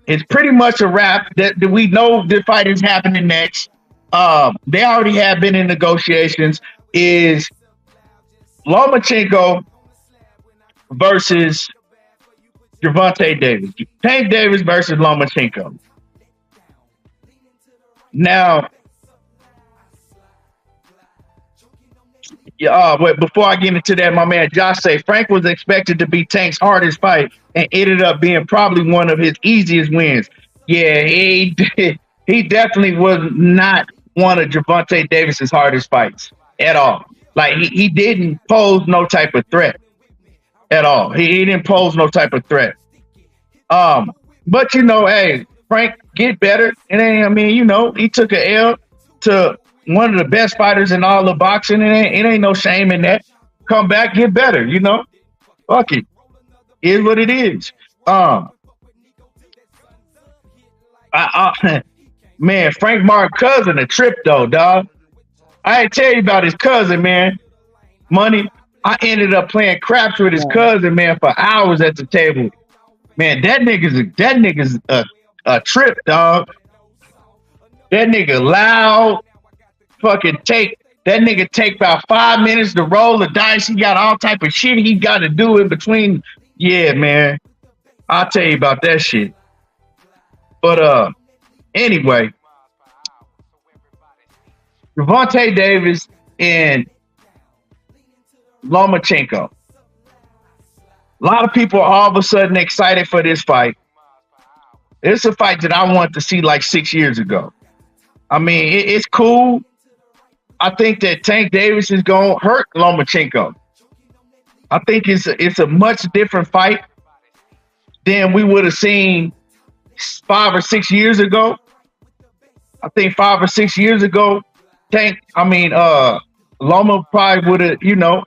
It's pretty much a wrap. That we know the fight is happening next. They already have been in negotiations. Is Lomachenko versus Gervonta Davis. Tank Davis versus Lomachenko. Now, yeah, wait, before I get into that, my man Josh say Frank was expected to be Tank's hardest fight and ended up being probably one of his easiest wins. Yeah, he definitely was not one of Gervonta Davis's hardest fights at all. Like he didn't pose no type of threat at all. He didn't pose no type of threat. But hey, Frank, get better. And I mean, he took an L to one of the best fighters in all of boxing. It ain't no shame in that. Come back, get better. Fuck it. Is what it is. Man, Frank Martin's cousin a trip though, dog. I ain't tell you about his cousin, man. Money. I ended up playing craps with his cousin, man, for hours at the table. Man, that nigga's a trip, dog. That nigga loud. Fucking that nigga take about 5 minutes to roll the dice. He got all type of shit he got to do in between. Yeah, man. I'll tell you about that shit. But anyway, Gervonta Davis and Lomachenko. A lot of people are all of a sudden excited for this fight. It's a fight that I wanted to see like 6 years ago. I mean, it's cool. I think that Tank Davis is going to hurt Lomachenko. I think it's a much different fight than we would have seen 5 or 6 years ago. I think 5 or 6 years ago, Loma probably would have,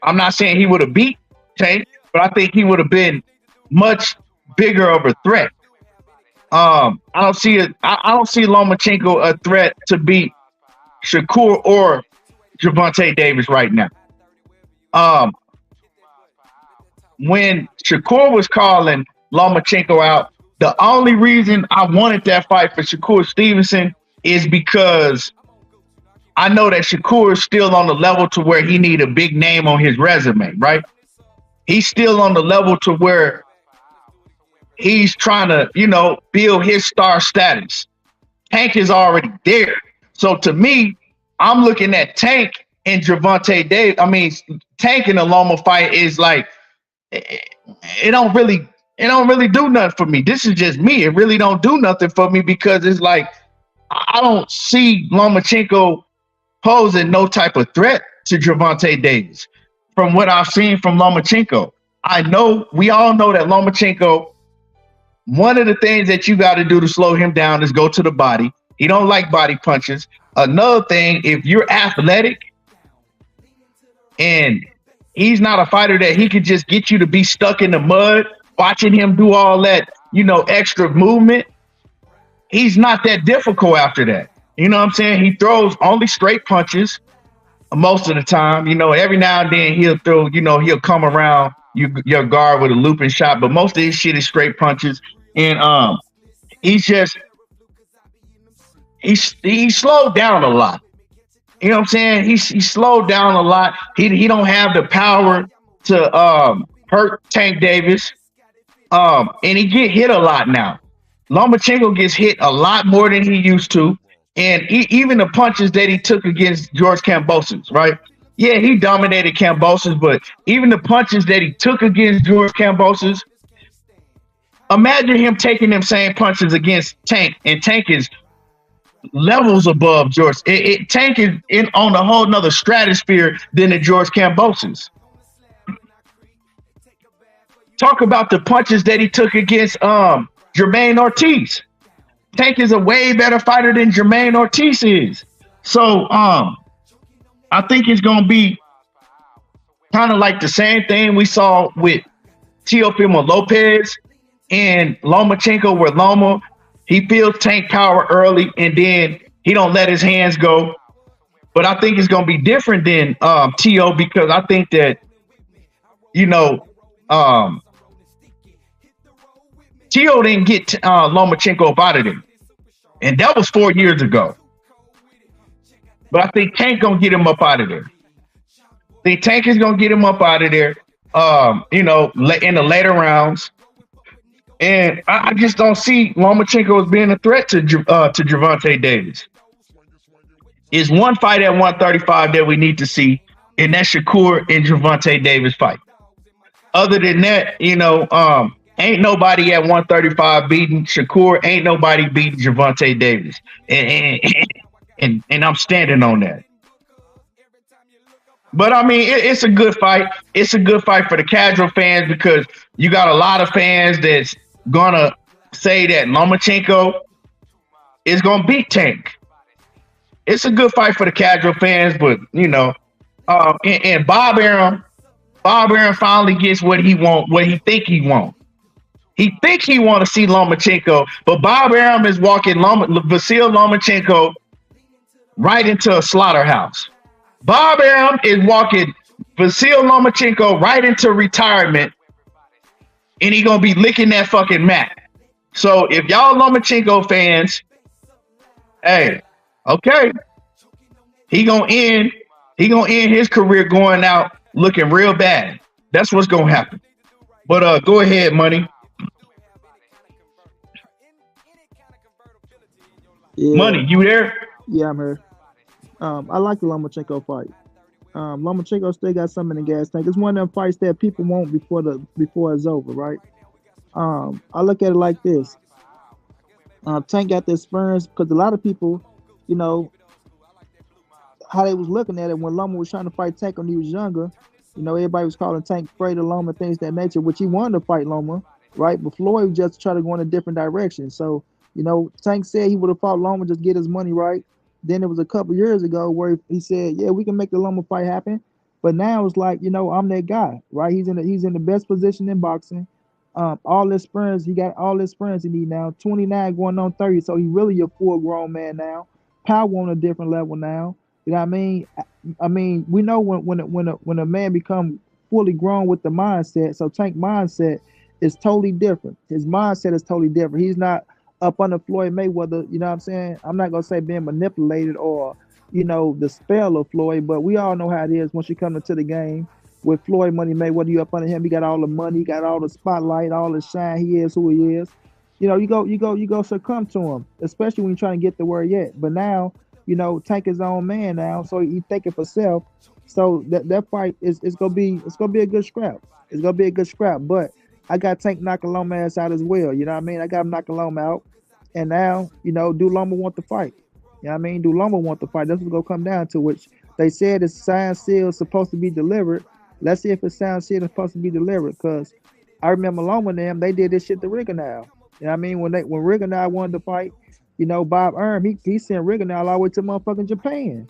I'm not saying he would have beat Tank, but I think he would have been much bigger of a threat. I don't see Lomachenko a threat to beat Shakur or Gervonta Davis right now. When Shakur was calling Lomachenko out, the only reason I wanted that fight for Shakur Stevenson is because I know that Shakur is still on the level to where he need a big name on his resume, right? He's still on the level to where he's trying to, build his star status. Tank is already there. So to me, I'm looking at Tank and Gervonta Davis. I mean, Tank in the Loma fight is like, it don't really do nothing for me. This is just me. It really don't do nothing for me because it's like, I don't see Lomachenko posing no type of threat to Gervonta Davis from what I've seen from Lomachenko. We all know that Lomachenko, one of the things that you got to do to slow him down is go to the body. He don't like body punches. Another thing, if you're athletic and he's not a fighter that he could just get you to be stuck in the mud, watching him do all that, extra movement, he's not that difficult after that. You know what I'm saying? He throws only straight punches most of the time. Every now and then he'll throw, he'll come around your guard with a looping shot, but most of his shit is straight punches. And he's slowed down a lot. You know what I'm saying? He's slowed down a lot. He don't have the power to hurt Tank Davis. And he get hit a lot now. Lomachenko gets hit a lot more than he used to. And even the punches that he took against George Kambosos, right? Yeah, he dominated Kambosos, but even the punches that he took against George Kambosos, imagine him taking them same punches against Tank, and Tank is levels above George. Tank is on a whole nother stratosphere than the George Kambosos. Talk about the punches that he took against Jermaine Ortiz. Tank is a way better fighter than Jermaine Ortiz is. So I think it's gonna be kind of like the same thing we saw with Teofimo Lopez and Lomachenko, where Loma he feels Tank power early and then he don't let his hands go. But I think it's gonna be different than Teo, because I think that Teo didn't get Lomachenko up out of there, and that was 4 years ago. But I think Tank gonna get him up out of there. I think Tank is gonna get him up out of there. In the later rounds, and I just don't see Lomachenko as being a threat to Gervonta Davis. Is one fight at 135 that we need to see, and that's Shakur and Gervonta Davis fight. Other than that, ain't nobody at 135 beating Shakur. Ain't nobody beating Gervonta Davis, and I'm standing on that. But I mean, it's a good fight. It's a good fight for the casual fans, because you got a lot of fans that's gonna say that Lomachenko is gonna beat Tank. It's a good fight for the casual fans, but and Bob Arum finally gets what he want, what he think he want. He think he want to see Lomachenko, but Bob Arum is walking Vasil Lomachenko right into a slaughterhouse. Bob Arum is walking Vasil Lomachenko right into retirement, and he gonna be licking that fucking mat. So if y'all Lomachenko fans, hey, okay, he gonna end his career going out looking real bad. That's what's gonna happen. But go ahead, Money. Yeah, Money, you there? yeah, I'm here. I like the Lomachenko fight. Lomachenko still got something in the gas tank. It's one of them fights that people want before it's over, right? I look at it like this. Tank got the experience, because a lot of people, you know, how they was looking at it when Loma was trying to fight Tank when he was younger. Everybody was calling Tank afraid of Loma, things of that nature, which he wanted to fight Loma, right? But Floyd just tried to go in a different direction. So, Tank said he would have fought Loma, just get his money right. Then it was a couple years ago where he said, yeah, we can make the Loma fight happen. But now it's like, I'm that guy, right? He's in the best position in boxing. All this experience, he got all this experience he need now. 29 going on 30, so he really a full grown man now. Power on a different level now. You know what I mean? I mean, we know when a man become fully grown with the mindset. So Tank mindset is totally different. His mindset is totally different. He's not up under Floyd Mayweather. You know what I'm saying? I'm not gonna say being manipulated or the spell of Floyd, but we all know how it is once you come into the game. With Floyd Money Mayweather, you up under him. He got all the money, he got all the spotlight, all the shine. He is who he is. You go succumb to him, especially when you're trying to get the word yet. But now, Tank his own man now, so he thinking for self. So that fight is gonna be a good scrap. It's gonna be a good scrap. But I got Tank knocking Loma ass out as well. You know what I mean? I got him knocking Loma out. And now, do Loma want the fight? You know what I mean? Do Loma want the fight? That's what's gonna come down to, which they said is signed seal supposed to be delivered. Let's see if it's signed seal supposed to be delivered. Because I remember Loma and them, they did this shit to Rigondeaux. You know what I mean? When Rigondeaux wanted to fight, Bob Arum, he sent Rigondeaux all the way to motherfucking Japan.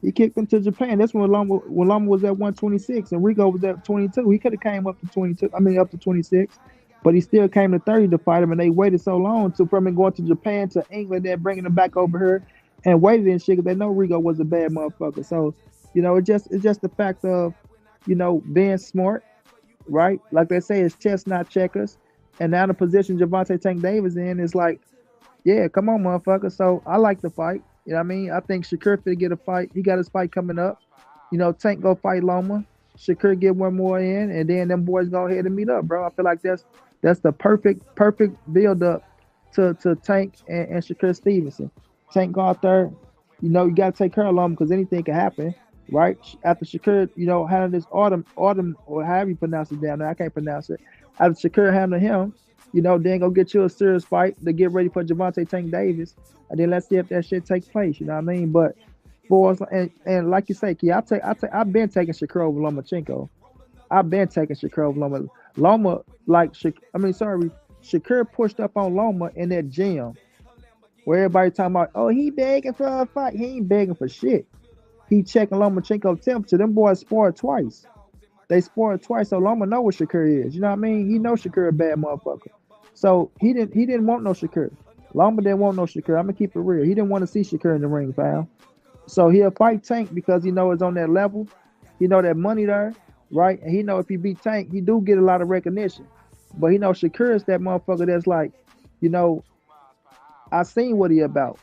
He kicked him to Japan. That's when Loma was at 126 and Rigo was at 22. He could have came up to 22. I mean, up to 26, but he still came to 30 to fight him. And they waited so long from him going to Japan to England, then bringing him back over here and waited and shit because they know Rigo was a bad motherfucker. So, it's just the fact of, being smart, right? Like they say, it's chess, not checkers. And now the position Gervonta Tank Davis in is like, yeah, come on, motherfucker. So I like the fight. You know what I mean? I think Shakur fit get a fight. He got his fight coming up. Tank go fight Loma. Shakur get one more in, and then them boys go ahead and meet up, bro. I feel like that's the perfect build up to Tank and Shakur Stevenson. Tank go out there. You got to take care of Loma because anything can happen, right? After Shakur, handle this autumn, or however you pronounce it down there, I can't pronounce it. After Shakur handle him, then go get you a serious fight to get ready for Gervonta Tank Davis. And then let's see if that shit takes place. You know what I mean? But boys, and like you say, Key, I've been taking Shakur over Lomachenko. I've been taking Shakur over Loma. Shakur pushed up on Loma in that gym. Where everybody talking about, oh, he begging for a fight. He ain't begging for shit. He checking Lomachenko temperature. Them boys sparred twice. They sparred twice, so Loma know what Shakur is. You know what I mean? He know Shakur a bad motherfucker. So he didn't want no Shakur. Loma didn't want no Shakur. I'm gonna keep it real. He didn't want to see Shakur in the ring, fam. So he'll fight Tank because he know it's on that level. He know that money there, right? And he know if he beat Tank, he do get a lot of recognition. But he know Shakur is that motherfucker that's like, you know, I seen what he about.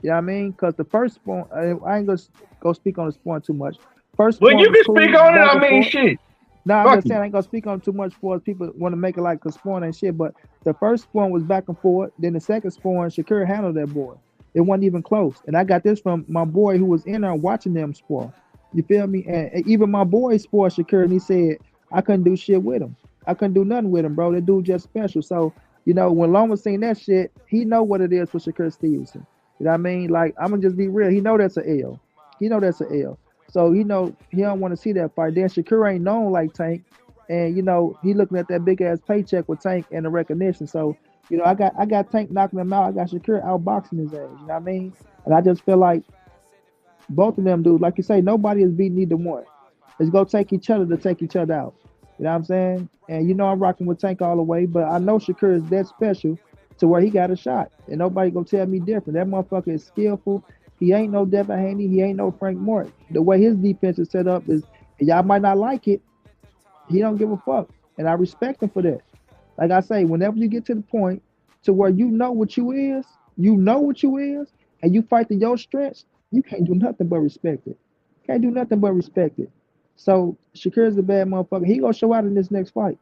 You know what I mean? Because the first spawn, I ain't gonna go speak on the spawn too much. First Well, spawn you was can cool, speak on it. back I and mean, forth. shit. Nah, I'm Fuck just you. saying I ain't gonna speak on too much for people want to make it like a spawn and shit. But the first spawn was back and forth. Then the second spawn, Shakur handled that boy. It wasn't even close. And I got this from my boy who was in there watching them spawn. You feel me? And even my boy spoiled Shakur, and he said I couldn't do shit with him. I couldn't do nothing with him, bro. That dude just special. So you know, when Loma seen that shit, he know what it is for Shakur Stevenson. You know what I mean? Like I'm gonna just be real. He know that's a L. He know that's a L. So you know he don't want to see that fight. Then Shakur ain't known like Tank, and you know he looking at that big ass paycheck with Tank and the recognition. So you know I got Tank knocking him out. I got Shakur outboxing his ass. You know what I mean? And I just feel like both of them dudes, like you say, nobody is beating either one. It's go take each other to take each other out. You know what I'm saying? And you know I'm rocking with Tank all the way, but I know Shakur is that special to where he got a shot. And nobody gonna tell me different. That motherfucker is skillful. He ain't no Devin Haney. He ain't no Frank Morton. The way his defense is set up is, y'all might not like it. He don't give a fuck. And I respect him for that. Like I say, whenever you get to the point to where you know what you is, and you fight to your strengths, you can't do nothing but respect it. Can't do nothing but respect it. So Shakur's a bad motherfucker. He gonna show out in this next fight.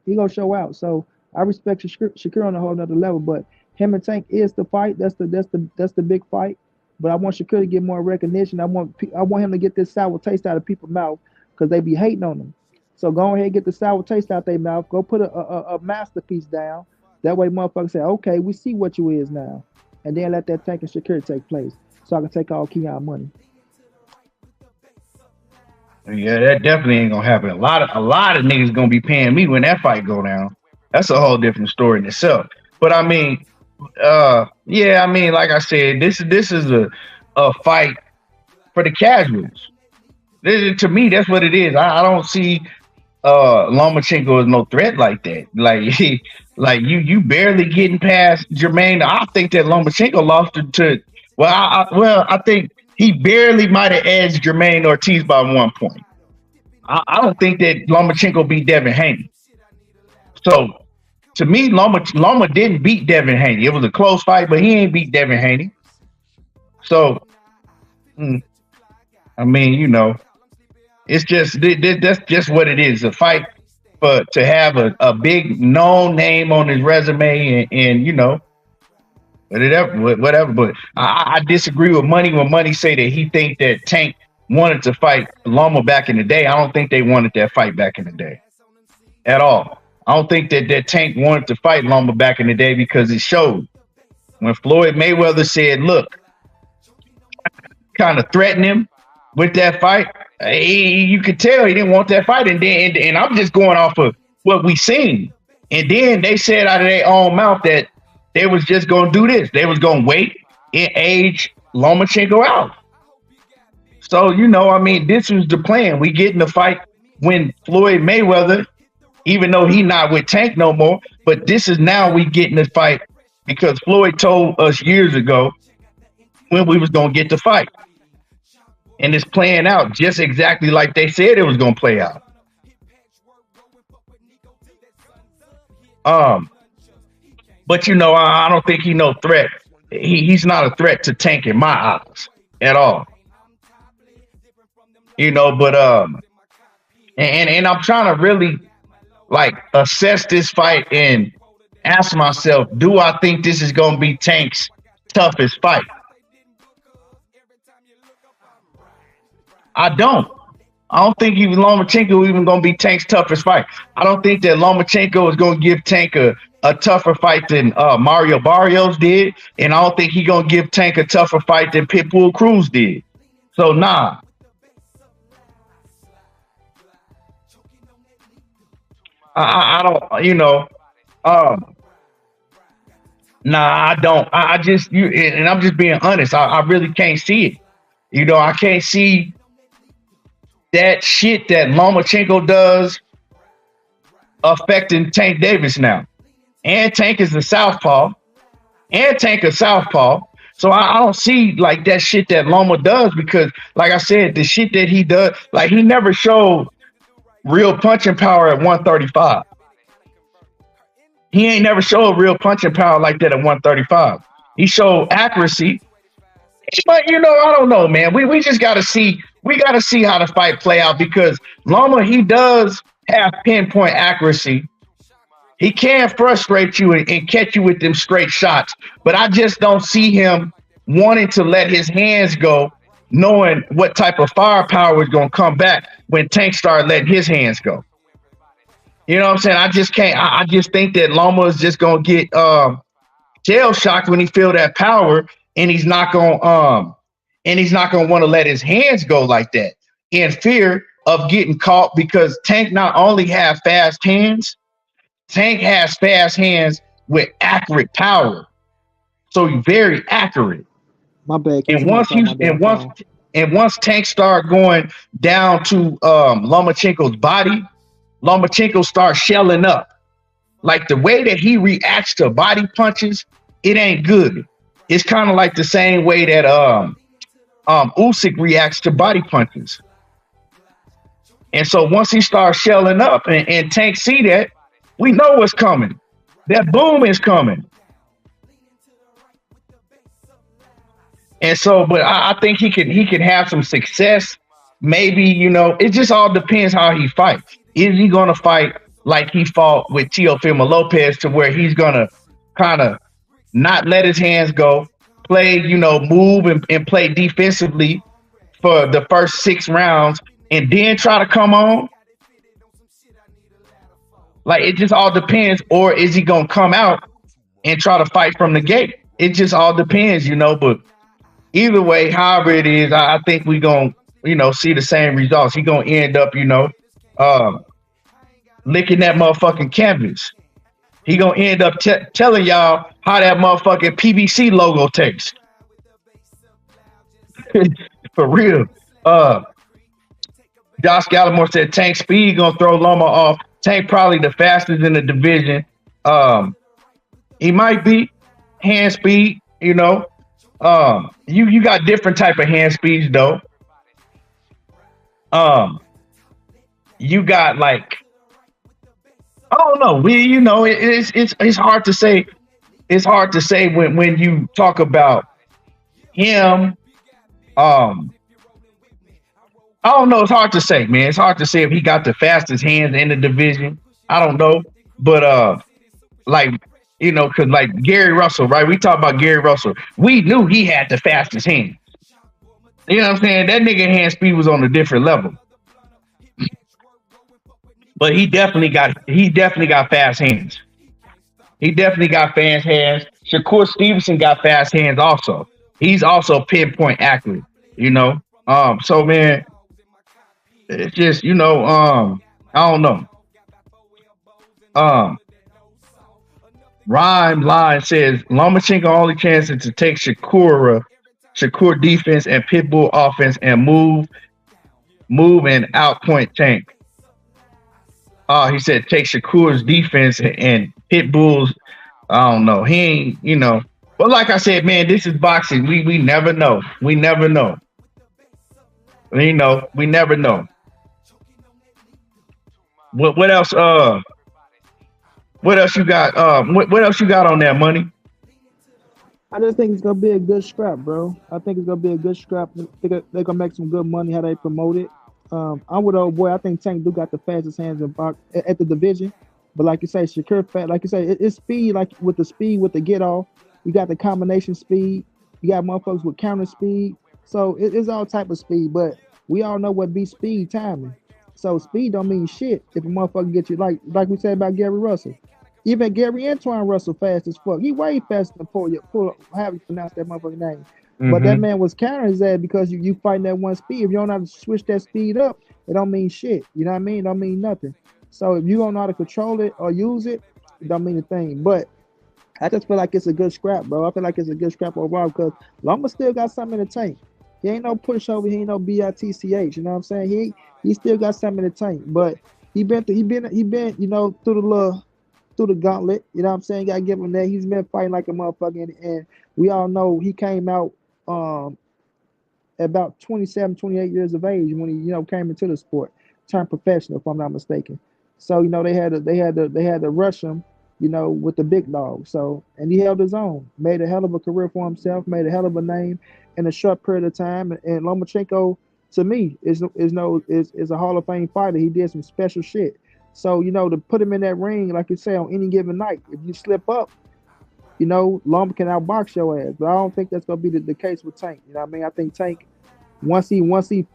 He gonna show out. So I respect Shakur on a whole nother level. But him and Tank is the fight. That's the big fight. But I want Shakur to get more recognition. I want him to get this sour taste out of people's mouth because they be hating on him. So go ahead and get the sour taste out their mouth. Go put a masterpiece down. That way motherfuckers say, okay, we see what you is now. And then let that Tank and Shakur take place. So I can take all Keon money. Yeah, that definitely ain't gonna happen. A lot of niggas gonna be paying me when that fight go down. That's a whole different story in itself. But I mean, yeah, I mean, like I said, this is a fight for the casuals. To me, that's what it is. I don't see Lomachenko as no threat like that. Like like you barely getting past Jermaine. I think that Lomachenko lost to I think he barely might have edged Jermaine Ortiz by 1 point. I don't think that Lomachenko beat Devin Haney. So to me, Loma didn't beat Devin Haney. It was a close fight, but he ain't beat Devin Haney. So mm, I mean, it's just that's just what it is. A fight for to have a big known name on his resume, and whatever. But I disagree with Money when Money say that he think that Tank wanted to fight Loma back in the day. I don't think they wanted that fight back in the day at all. I don't think that Tank wanted to fight Loma back in the day because it showed when Floyd Mayweather said, "Look," kind of threatened him with that fight. You could tell he didn't want that fight, and I'm just going off of what we seen. And then they said out of their own mouth that they was just gonna do this. They was gonna wait and age Lomachenko out. So I mean, this was the plan. We get in the fight when Floyd Mayweather, even though he not with Tank no more, but this is now we get in the fight because Floyd told us years ago when we was gonna get the fight. And it's playing out just exactly like they said it was gonna play out. Um, but I don't think he no threat. He's not a threat to Tank in my eyes at all. But and I'm trying to really like assess this fight and ask myself, do I think this is gonna be Tank's toughest fight? I don't. I don't think even Lomachenko even gonna be Tank's toughest fight. I don't think that Lomachenko is gonna give Tank a tougher fight than Mario Barrios did, and I don't think he gonna give Tank a tougher fight than Pitbull Cruz did. So nah, I don't. Um, Nah, I don't. I just and I'm just being honest. I really can't see it. I can't see that shit that Lomachenko does affecting Tank Davis now. And Tank is a southpaw. And Tank a southpaw. So I don't see like that shit that Loma does because, like I said, the shit that he does, like he never showed real punching power at 135. He ain't never showed real punching power like that at 135. He showed accuracy. But I don't know, man. We just gotta see. We gotta see how the fight play out because Loma, he does have pinpoint accuracy. He can frustrate you and catch you with them straight shots, but I just don't see him wanting to let his hands go, knowing what type of firepower is going to come back when Tank started letting his hands go. You know what I'm saying? I just can't. I just think that Loma is just going to get shell shocked when he feel that power, and he's not going to want to let his hands go like that in fear of getting caught because Tank not only have fast hands. Tank has fast hands with accurate power, so very accurate. My bad. And once Tank start going down to Lomachenko's body, Lomachenko starts shelling up. Like the way that he reacts to body punches, it ain't good. It's kind of like the same way that Usyk reacts to body punches. And so once he starts shelling up and Tank see that. We know what's coming. That boom is coming. And so, but I think he can have some success. Maybe, it just all depends how he fights. Is he going to fight like he fought with Teofimo Lopez to where he's going to kind of not let his hands go, play, move and play defensively for the first 6 rounds and then try to come on? Like, it just all depends. Or is he going to come out and try to fight from the gate? It just all depends, But either way, however it is, I think we're going to, see the same results. He's going to end up, licking that motherfucking canvas. He going to end up telling y'all how that motherfucking PBC logo tastes. For real. Josh Gallimore said Tank speed going to throw Loma off. Tank probably the fastest in the division. He might be hand speed, You got different type of hand speeds though. You got like I don't know. It's hard to say. It's hard to say when you talk about him. I don't know. It's hard to say, man. It's hard to say if he got the fastest hands in the division. I don't know. But, because like Gary Russell, right? We talk about Gary Russell. We knew he had the fastest hands. You know what I'm saying? That nigga hand speed was on a different level. But he definitely got fast hands. He definitely got fast hands. Shakur Stevenson got fast hands also. He's also pinpoint accurate, So man, it's just, I don't know. Rhyme Line says Lomachenko only chance is to take Shakur defense and Pitbull offense and move and outpoint Tank. He said take Shakur's defense and Pitbull's. I don't know. He ain't, But like I said, man, this is boxing. We never know. We never know. We never know. What else? What else you got? What else you got on that, Money? I just think it's gonna be a good scrap, bro. I think it's gonna be a good scrap. They're gonna make some good money how they promote it. I'm with old boy. I think Tank do got the fastest hands in box at the division. But like you say, Shakur fat. Like you say, it's speed. Like with the get off, you got the combination speed. You got motherfuckers with counter speed. So it's all type of speed. But we all know what be speed timing. So speed don't mean shit if a motherfucker get you like we said about Gary Russell. Even Gary Antoine Russell fast as fuck. He way faster than Puello. How you pronounce that motherfucking name? Mm-hmm. But that man was countering his ass because you fighting that one speed. If you don't know how to switch that speed up, it don't mean shit. You know what I mean? It don't mean nothing. So if you don't know how to control it or use it, it don't mean a thing. But I just feel like it's a good scrap, bro. I feel like it's a good scrap overall because Loma still got something in the tank. He ain't no pushover. He ain't no bitch. You know what I'm saying? He still got something in the tank. But he been through the gauntlet. You know what I'm saying? Gotta give him that. He's been fighting like a motherfucker, and we all know he came out at about 27, 28 years of age when he came into the sport, turned professional, if I'm not mistaken. So they had to rush him, with the big dog. So, and he held his own, made a hell of a career for himself, made a hell of a name in a short period of time. And Lomachenko, to me, is a Hall of Fame fighter. He did some special shit. So, to put him in that ring, like you say, on any given night, if you slip up, Loma can outbox your ass. But I don't think that's gonna be the case with Tank. You know what I mean? I think Tank, once he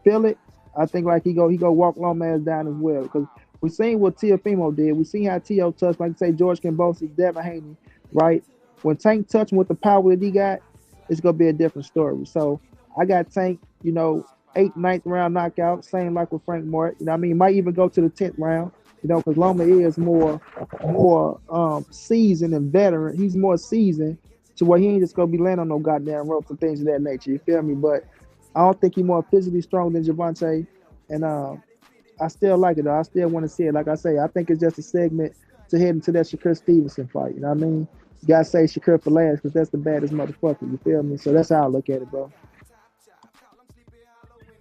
feel it, I think like he go walk Loma ass down as well. Because we seen what Teofimo did. We seen how Tio touched, like you say, George Kambosos, Devin Haney, right? When Tank touched him with the power that he got, it's gonna be a different story. So I got Tank, 8th, 9th round knockout, same like with Frank Martin. You know what I mean? Might even go to the 10th round, because Loma is more seasoned and veteran. He's more seasoned to where he ain't just gonna be laying on no goddamn ropes and things of that nature. You feel me? But I don't think he's more physically strong than Gervonta. And I still like it though. I still want to see it. Like I say, I think it's just a segment to head into that Shakur Stevenson fight. You know what I mean? You gotta say Shakur for last because that's the baddest motherfucker. You feel me? So that's how I look at it, bro.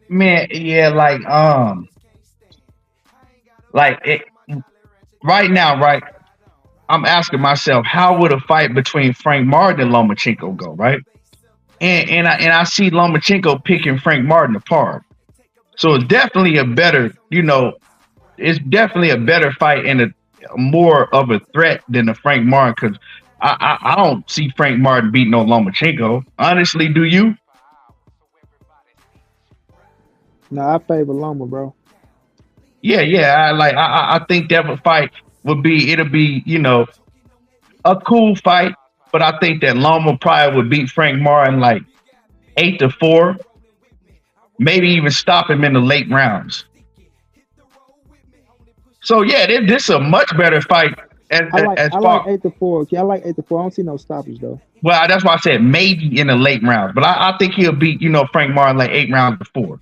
Man, yeah, like it right now, right? I'm asking myself, how would a fight between Frank Martin and Lomachenko go, right? And I see Lomachenko picking Frank Martin apart. So it's definitely it's definitely a better fight and a more of a threat than the Frank Martin, because I don't see Frank Martin beating no Lomachenko. Honestly, do you? No, I favor Loma, bro. Yeah. I think that fight it'll be, a cool fight, but I think that Loma probably would beat Frank Martin like 8-4, maybe even stop him in the late rounds. So yeah, this is a much better fight as I like far. 8-4. Okay, I like 8-4. I don't see no stoppage though. Well, that's why I said maybe in the late rounds, but I think he'll beat Frank Martin like 8 rounds before,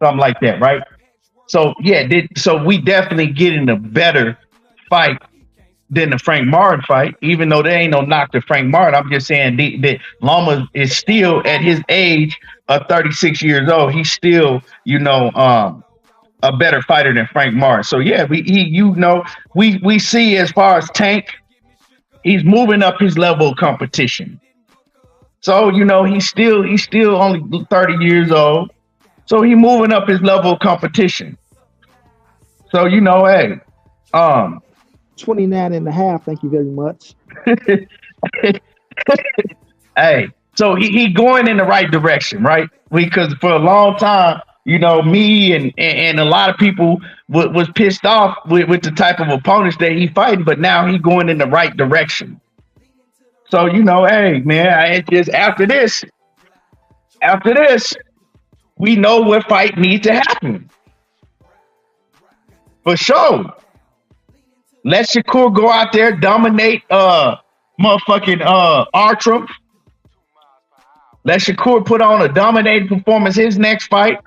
something like that, right? So yeah, so we definitely getting a better fight than the Frank Martin fight, even though there ain't no knock to Frank Martin. I'm just saying that Loma is still at his age of 36 years old. He's still, a better fighter than Frank Martin. So yeah, we see as far as Tank, he's moving up his level of competition. So he's still only 30 years old. So he moving up his level of competition. So hey, 29 and a half. Thank you very much. hey, so he going in the right direction, right? Because for a long time, me and a lot of people was pissed off with the type of opponents that he fighting, but now he going in the right direction. So hey man, it's just after this, we know what fight needs to happen for sure. Let Shakur go out there, dominate motherfucking Artrum. Let Shakur put on a dominating performance his next fight,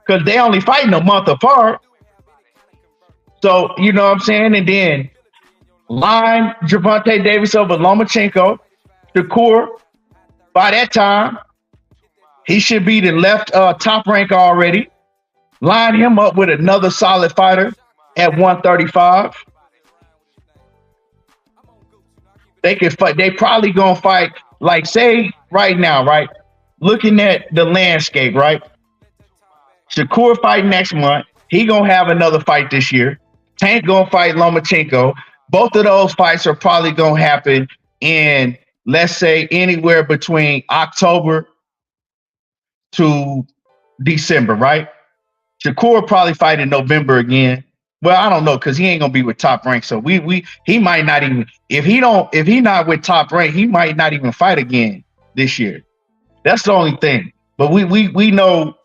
because they only fighting a month apart. So you know what I'm saying, and then line Gervonta Davis over Lomachenko. Shakur, by that time, he should be the left top rank already. Line him up with another solid fighter at 135. They could fight. They probably gonna fight, like, say right now, right? Looking at the landscape, right? Shakur fight next month. He gonna have another fight this year. Tank gonna fight Lomachenko. Both of those fights are probably gonna happen in, let's say, anywhere between October to December, right? Shakur probably fight in November again. Well, I don't know, because he ain't gonna be with Top Rank. So he might not even, if he not with Top Rank, he might not even fight again this year. That's the only thing. But we know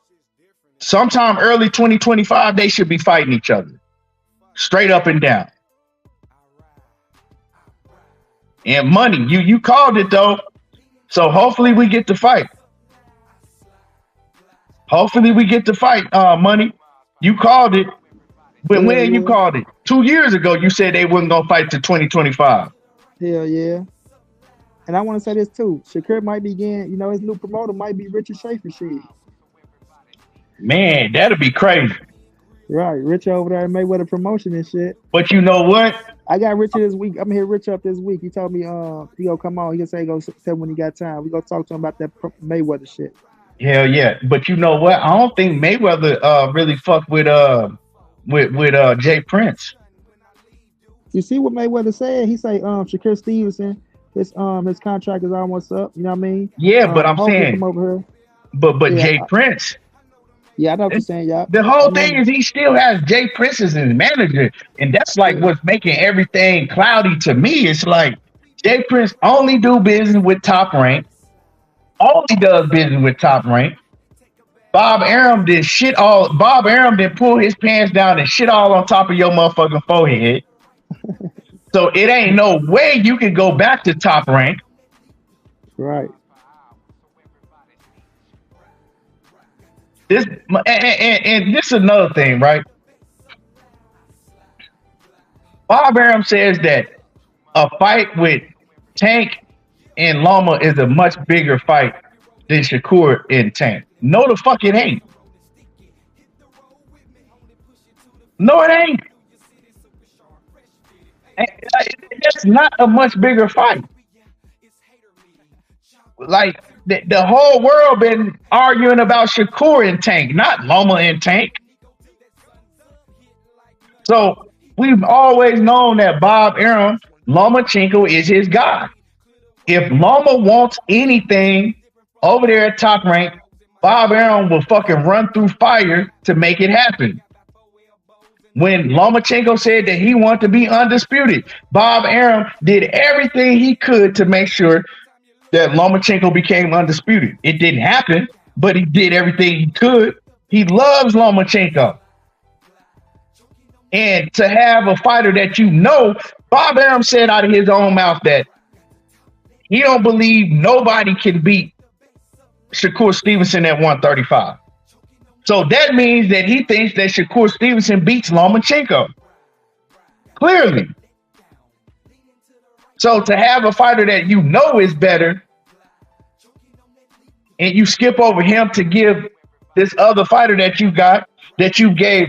sometime early 2025 they should be fighting each other, straight up and down. And money, you called it though. So hopefully we get to fight. Hopefully we get to fight. Money, you called it. But Hell when you yeah. called it 2 years ago, you said they wasn't gonna fight to 2025. Hell yeah. And I want to say this too. Shakur might be getting, his new promoter might be Richard Schaefer shit. Man, that'll be crazy. Right. Rich over there at Mayweather promotion and shit. But you know what? I got Richard this week. I'm gonna hit Rich up this week. He told me he gonna come on. He gonna say he gonna tell when he got time. We gonna talk to him about that Mayweather shit. Hell yeah. But you know what? I don't think Mayweather really fucked with Jay Prince. You see what Mayweather said? He say Shakur Stevenson, his contract is almost up. You know what I mean? Yeah, but I'm hopefully saying, come over here. but Yeah, Jay Prince, yeah, I know what you're saying, y'all. the whole thing is he still has Jay Prince as his manager, and that's like what's making everything cloudy to me. It's like Jay Prince only do business with Top Rank, only does business with Top Rank. Bob Arum did shit all. Bob Arum did pull his pants down and shit all on top of your motherfucking forehead. So it ain't no way you can go back to Top Rank. Right. This and this is another thing, right? Bob Arum says that a fight with Tank and Loma is a much bigger fight than Shakur and Tank. No, the fuck it ain't. No, it ain't. That's not a much bigger fight. Like the whole world been arguing about Shakur and Tank, not Loma and Tank. So we've always known that Bob Arum, Lomachenko is his guy. If Loma wants anything over there at Top Rank, Bob Arum will fucking run through fire to make it happen. When Lomachenko said that he wanted to be undisputed, Bob Arum did everything he could to make sure that Lomachenko became undisputed. It didn't happen, but he did everything he could. He loves Lomachenko. And to have a fighter that Bob Arum said out of his own mouth that he don't believe nobody can beat Shakur Stevenson at 135. So that means that he thinks that Shakur Stevenson beats Lomachenko. Clearly. So to have a fighter that is better and you skip over him to give this other fighter that you got, that you gave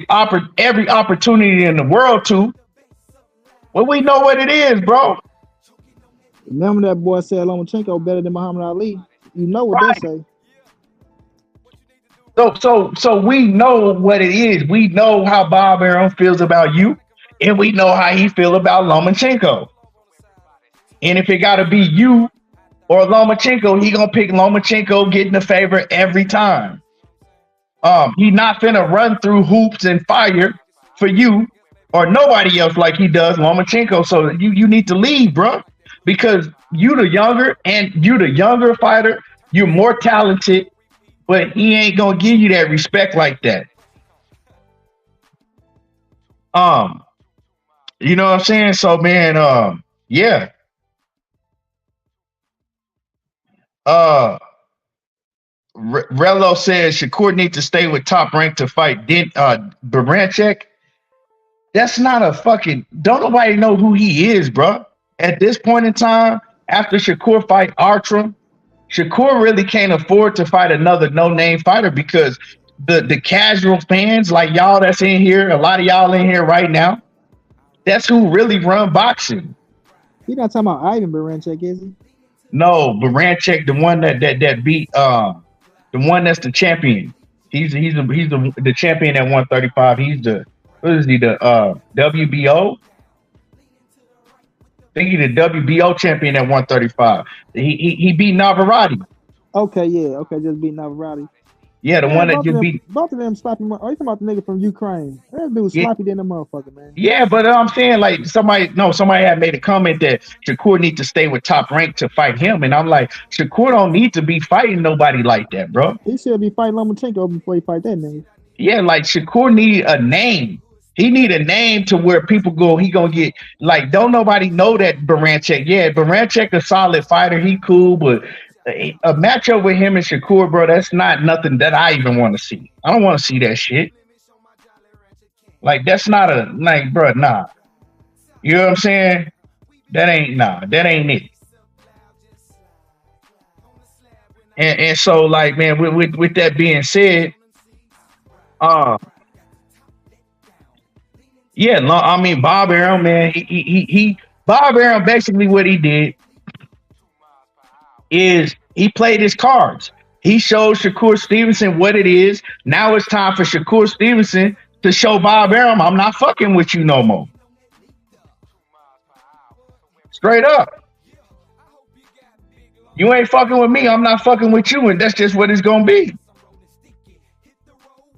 every opportunity in the world to, well, we know what it is, bro. Remember that boy said Lomachenko better than Muhammad Ali. You know what Right. they say. So we know what it is. We know how Bob Arum feels about you, and we know how he feels about Lomachenko. And if it gotta be you or Lomachenko, he gonna pick Lomachenko getting the favor every time. He not finna run through hoops and fire for you or nobody else like he does Lomachenko. So you need to leave, bro, because you the younger fighter. You're more talented, but he ain't gonna give you that respect like that. You know what I'm saying? So man, yeah. Relo says Shakur needs to stay with Top Rank to fight Baranchek. That's not a fucking. Don't nobody know who he is, bro. At this point in time, after Shakur fight Artrum, Shakur really can't afford to fight another no-name fighter because the casual fans like y'all that's in here, a lot of y'all in here right now, that's who really run boxing. He's not talking about Ivan Baranchek, is he? No, Baranchek, the one that beat the one that's the champion. He's the champion at 135. He's the WBO? I think he's the WBO champion at 135. He beat Navarrete. Okay, yeah, okay, just beat Navarrete. Yeah, the one that just beat. Both of them sloppy. Oh, you talking about the nigga from Ukraine? That dude sloppy than the motherfucker, man. Yeah, but I'm saying like somebody had made a comment that Shakur needs to stay with Top Rank to fight him, and I'm like, Shakur don't need to be fighting nobody like that, bro. He should be fighting Lomachenko before he fight that nigga. Yeah, like Shakur need a name. He need a name to where people go. He gonna get like. Don't nobody know that Baranchek. Yeah, Baranchek a solid fighter. He cool, but a matchup with him and Shakur, bro, that's not nothing that I even want to see. I don't want to see that shit. Like that's not a like, bro. Nah, you know what I'm saying? That ain't it. And so like, man, with that being said, uh, yeah, I mean Bob Arum, man, he Bob Arum basically what he did is he played his cards. He showed Shakur Stevenson what it is. Now it's time for Shakur Stevenson to show Bob Arum, I'm not fucking with you no more. Straight up. You ain't fucking with me, I'm not fucking with you, and that's just what it's gonna be.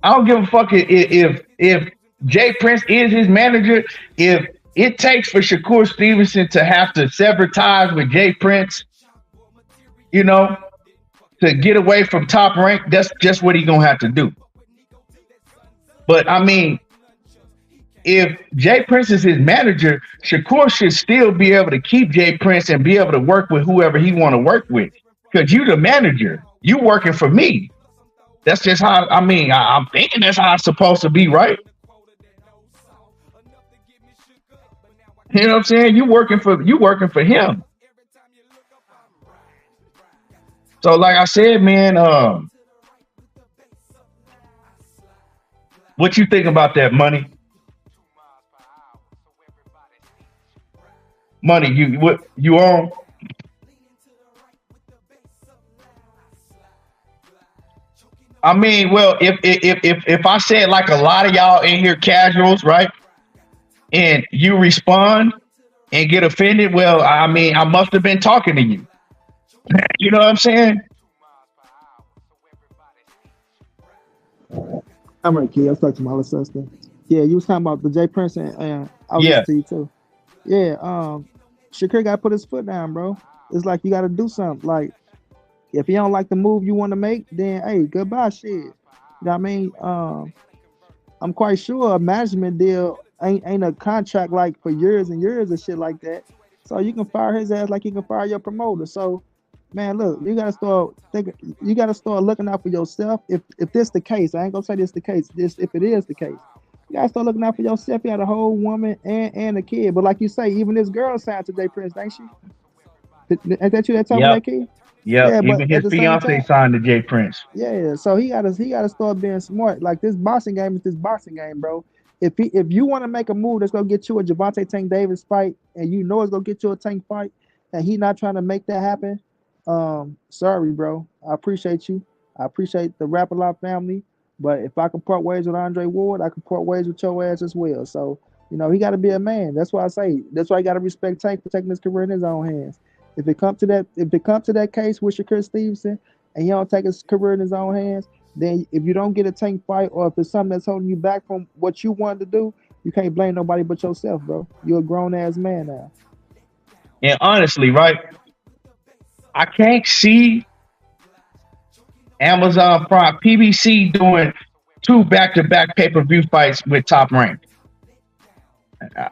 I don't give a fuck if Jay Prince is his manager. If it takes for Shakur Stevenson to have to sever ties with Jay Prince, you know, to get away from Top Rank, that's just what he's gonna have to do. But I mean, if Jay Prince is his manager, Shakur should still be able to keep Jay Prince and be able to work with whoever he want to work with. Because you the manager, you working for me. That's just how, I mean, I'm thinking that's how it's supposed to be, right? You know what I'm saying? You working for him. So like I said, man, what you think about that money? Money, you on? I mean, well, if I said like a lot of y'all in here casuals, right? And you respond and get offended, well, I mean, I must have been talking to you. You know what I'm saying? I'm right, kid. I was talking to my little sister. Yeah, you was talking about the Jay Prince, and I was Yeah. listening to you too. Yeah, Shakur got to put his foot down, bro. It's like you got to do something. Like if you don't like the move you want to make, then hey, goodbye, shit. You know what I mean? I'm quite sure a management deal ain't a contract like for years and years and shit like that. So you can fire his ass like you can fire your promoter. So, man, look, you gotta start thinking. You gotta start looking out for yourself. If this the case, I ain't gonna say this the case. This if it is the case, you gotta start looking out for yourself. You got a whole woman and a kid. But like you say, even this girl signed to Jay Prince, ain't she? Ain't that you that told me Yep. that, kid? Yep. Yeah, but Even at his the same fiance time. signed to Jay Prince. Yeah, so he gotta start being smart. Like this boxing game is this boxing game, bro. If you want to make a move that's gonna get you a Gervonta Tank Davis fight, and you know it's gonna get you a Tank fight, and he not trying to make that happen, sorry, bro. I appreciate you. I appreciate the Rap A Lot family, but if I can part ways with Andre Ward, I can part ways with your ass as well. So he got to be a man. That's why I say. That's why you got to respect Tank for taking his career in his own hands. If it come to that case with Shakur Stevenson and he don't take his career in his own hands, then if you don't get a Tank fight or if there's something that's holding you back from what you wanted to do, you can't blame nobody but yourself, bro. You're a grown ass man now. And honestly, right, I can't see Amazon Prime PBC doing 2 back-to-back pay-per-view fights with Top Rank.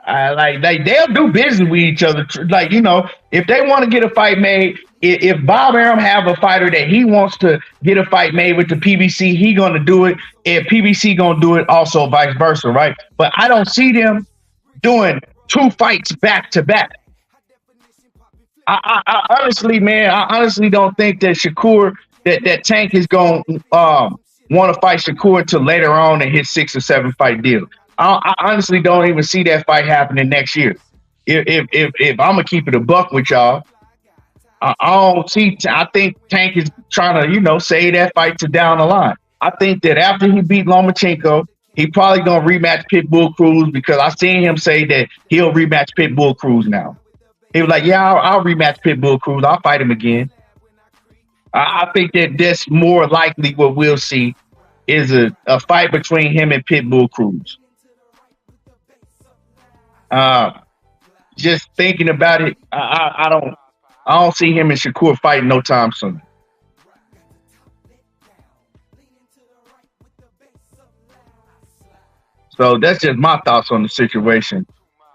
I like they'll do business with each other. Like, if they want to get a fight made, if Bob Arum have a fighter that he wants to get a fight made with the PBC, he gonna do it. If PBC gonna do it, also vice versa, right? But I don't see them doing 2 fights back to back. I honestly, man, I honestly don't think that Shakur, that Tank is going to want to fight Shakur until later on in his 6 or 7 fight deal. I honestly don't even see that fight happening next year. If I'm gonna keep it a buck with y'all, I don't see. I think Tank is trying to, save that fight to down the line. I think that after he beat Lomachenko, he probably gonna rematch Pitbull Cruz because I seen him say that he'll rematch Pitbull Cruz now. He was like, yeah, I'll rematch Pitbull Cruz. I'll fight him again. I think that that's more likely what we'll see is a fight between him and Pitbull Cruz. Just thinking about it, I don't see him and Shakur fighting no time soon. So that's just my thoughts on the situation.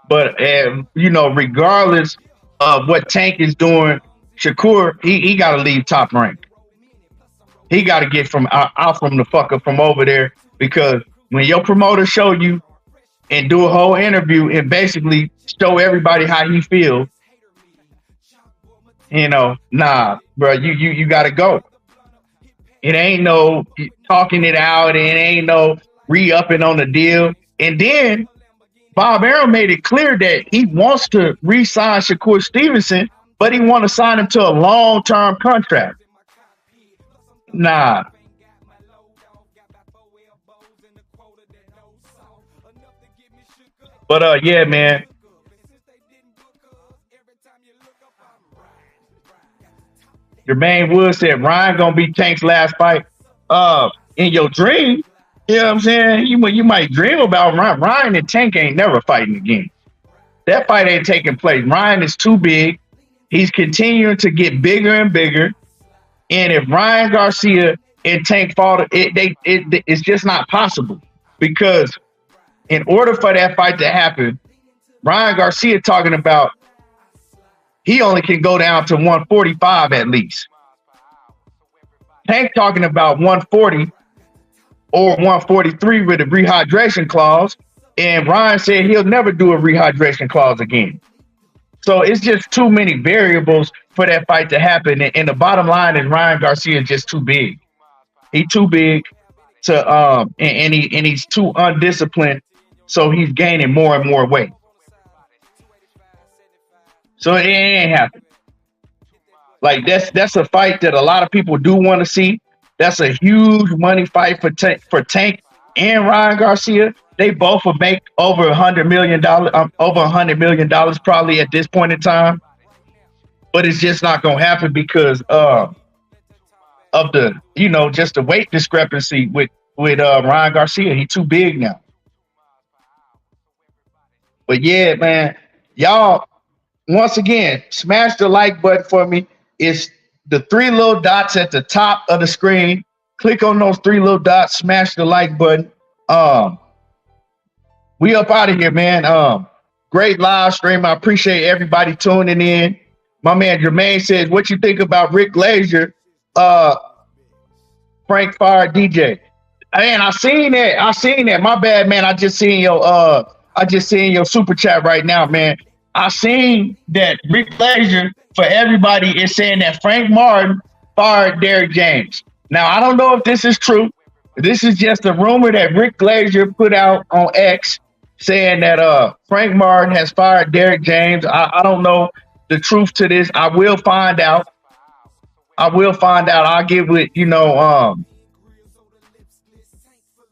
But regardless of what Tank is doing, Shakur he got to leave Top Rank. He got to get from out from the fucker from over there because when your promoter show you and do a whole interview and basically show everybody how he feels, nah, bro, you got to go. It ain't no talking it out. It ain't no re-upping on the deal. And then Bob Arum made it clear that he wants to re-sign Shakur Stevenson, but he want to sign him to a long-term contract. Nah. But yeah, man. Jermaine Wood said Ryan gonna be Tank's last fight. In your dream, you know what I'm saying? You might dream about Ryan. Ryan and Tank ain't never fighting again. That fight ain't taking place. Ryan is too big. He's continuing to get bigger and bigger. And if Ryan Garcia and Tank fought, it's just not possible. Because in order for that fight to happen, Ryan Garcia talking about he only can go down to 145 at least. Tank talking about 140 or 143 with a rehydration clause. And Ryan said he'll never do a rehydration clause again. So it's just too many variables for that fight to happen. And the bottom line is Ryan Garcia is just too big. He's too big to and he's too undisciplined. So he's gaining more and more weight. So it ain't happening. Like that's a fight that a lot of people do want to see. That's a huge money fight for Tank and Ryan Garcia. They both will make over $100 million, probably at this point in time. But it's just not gonna happen because of the just the weight discrepancy with Ryan Garcia. He's too big now. But yeah, man, y'all. Once again, smash the like button for me. It's the three little dots at the top of the screen. Click on those three little dots, smash the like button. We up out of here, man. Great live stream. I appreciate everybody tuning in. My man Jermaine says, what you think about Rick Glazier, Frank Fire DJ? Man, I seen that. My bad, man. I just seen your super chat right now, man. I seen that Rick Glazier, for everybody, is saying that Frank Martin fired Derrick James. Now, I don't know if this is true. This is just a rumor that Rick Glazier put out on X saying that Frank Martin has fired Derrick James. I don't know the truth to this. I will find out. I'll get with,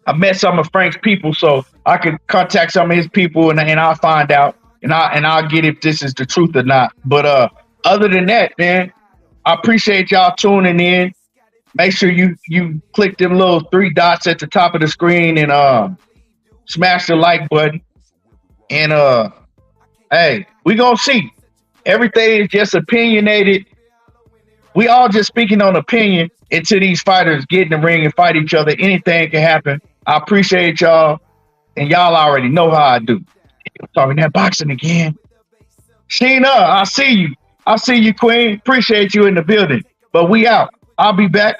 I met some of Frank's people, so I could contact some of his people and I'll find out. And I'll get if this is the truth or not. But other than that, man, I appreciate y'all tuning in. Make sure you click them little three dots at the top of the screen and smash the like button. And hey, we gonna see. Everything is just opinionated. We all just speaking on opinion until these fighters get in the ring and fight each other. Anything can happen. I appreciate y'all, and y'all already know how I do. I'm talking that boxing again. Sheena, I see you. I see you, Queen. Appreciate you in the building. But we out. I'll be back.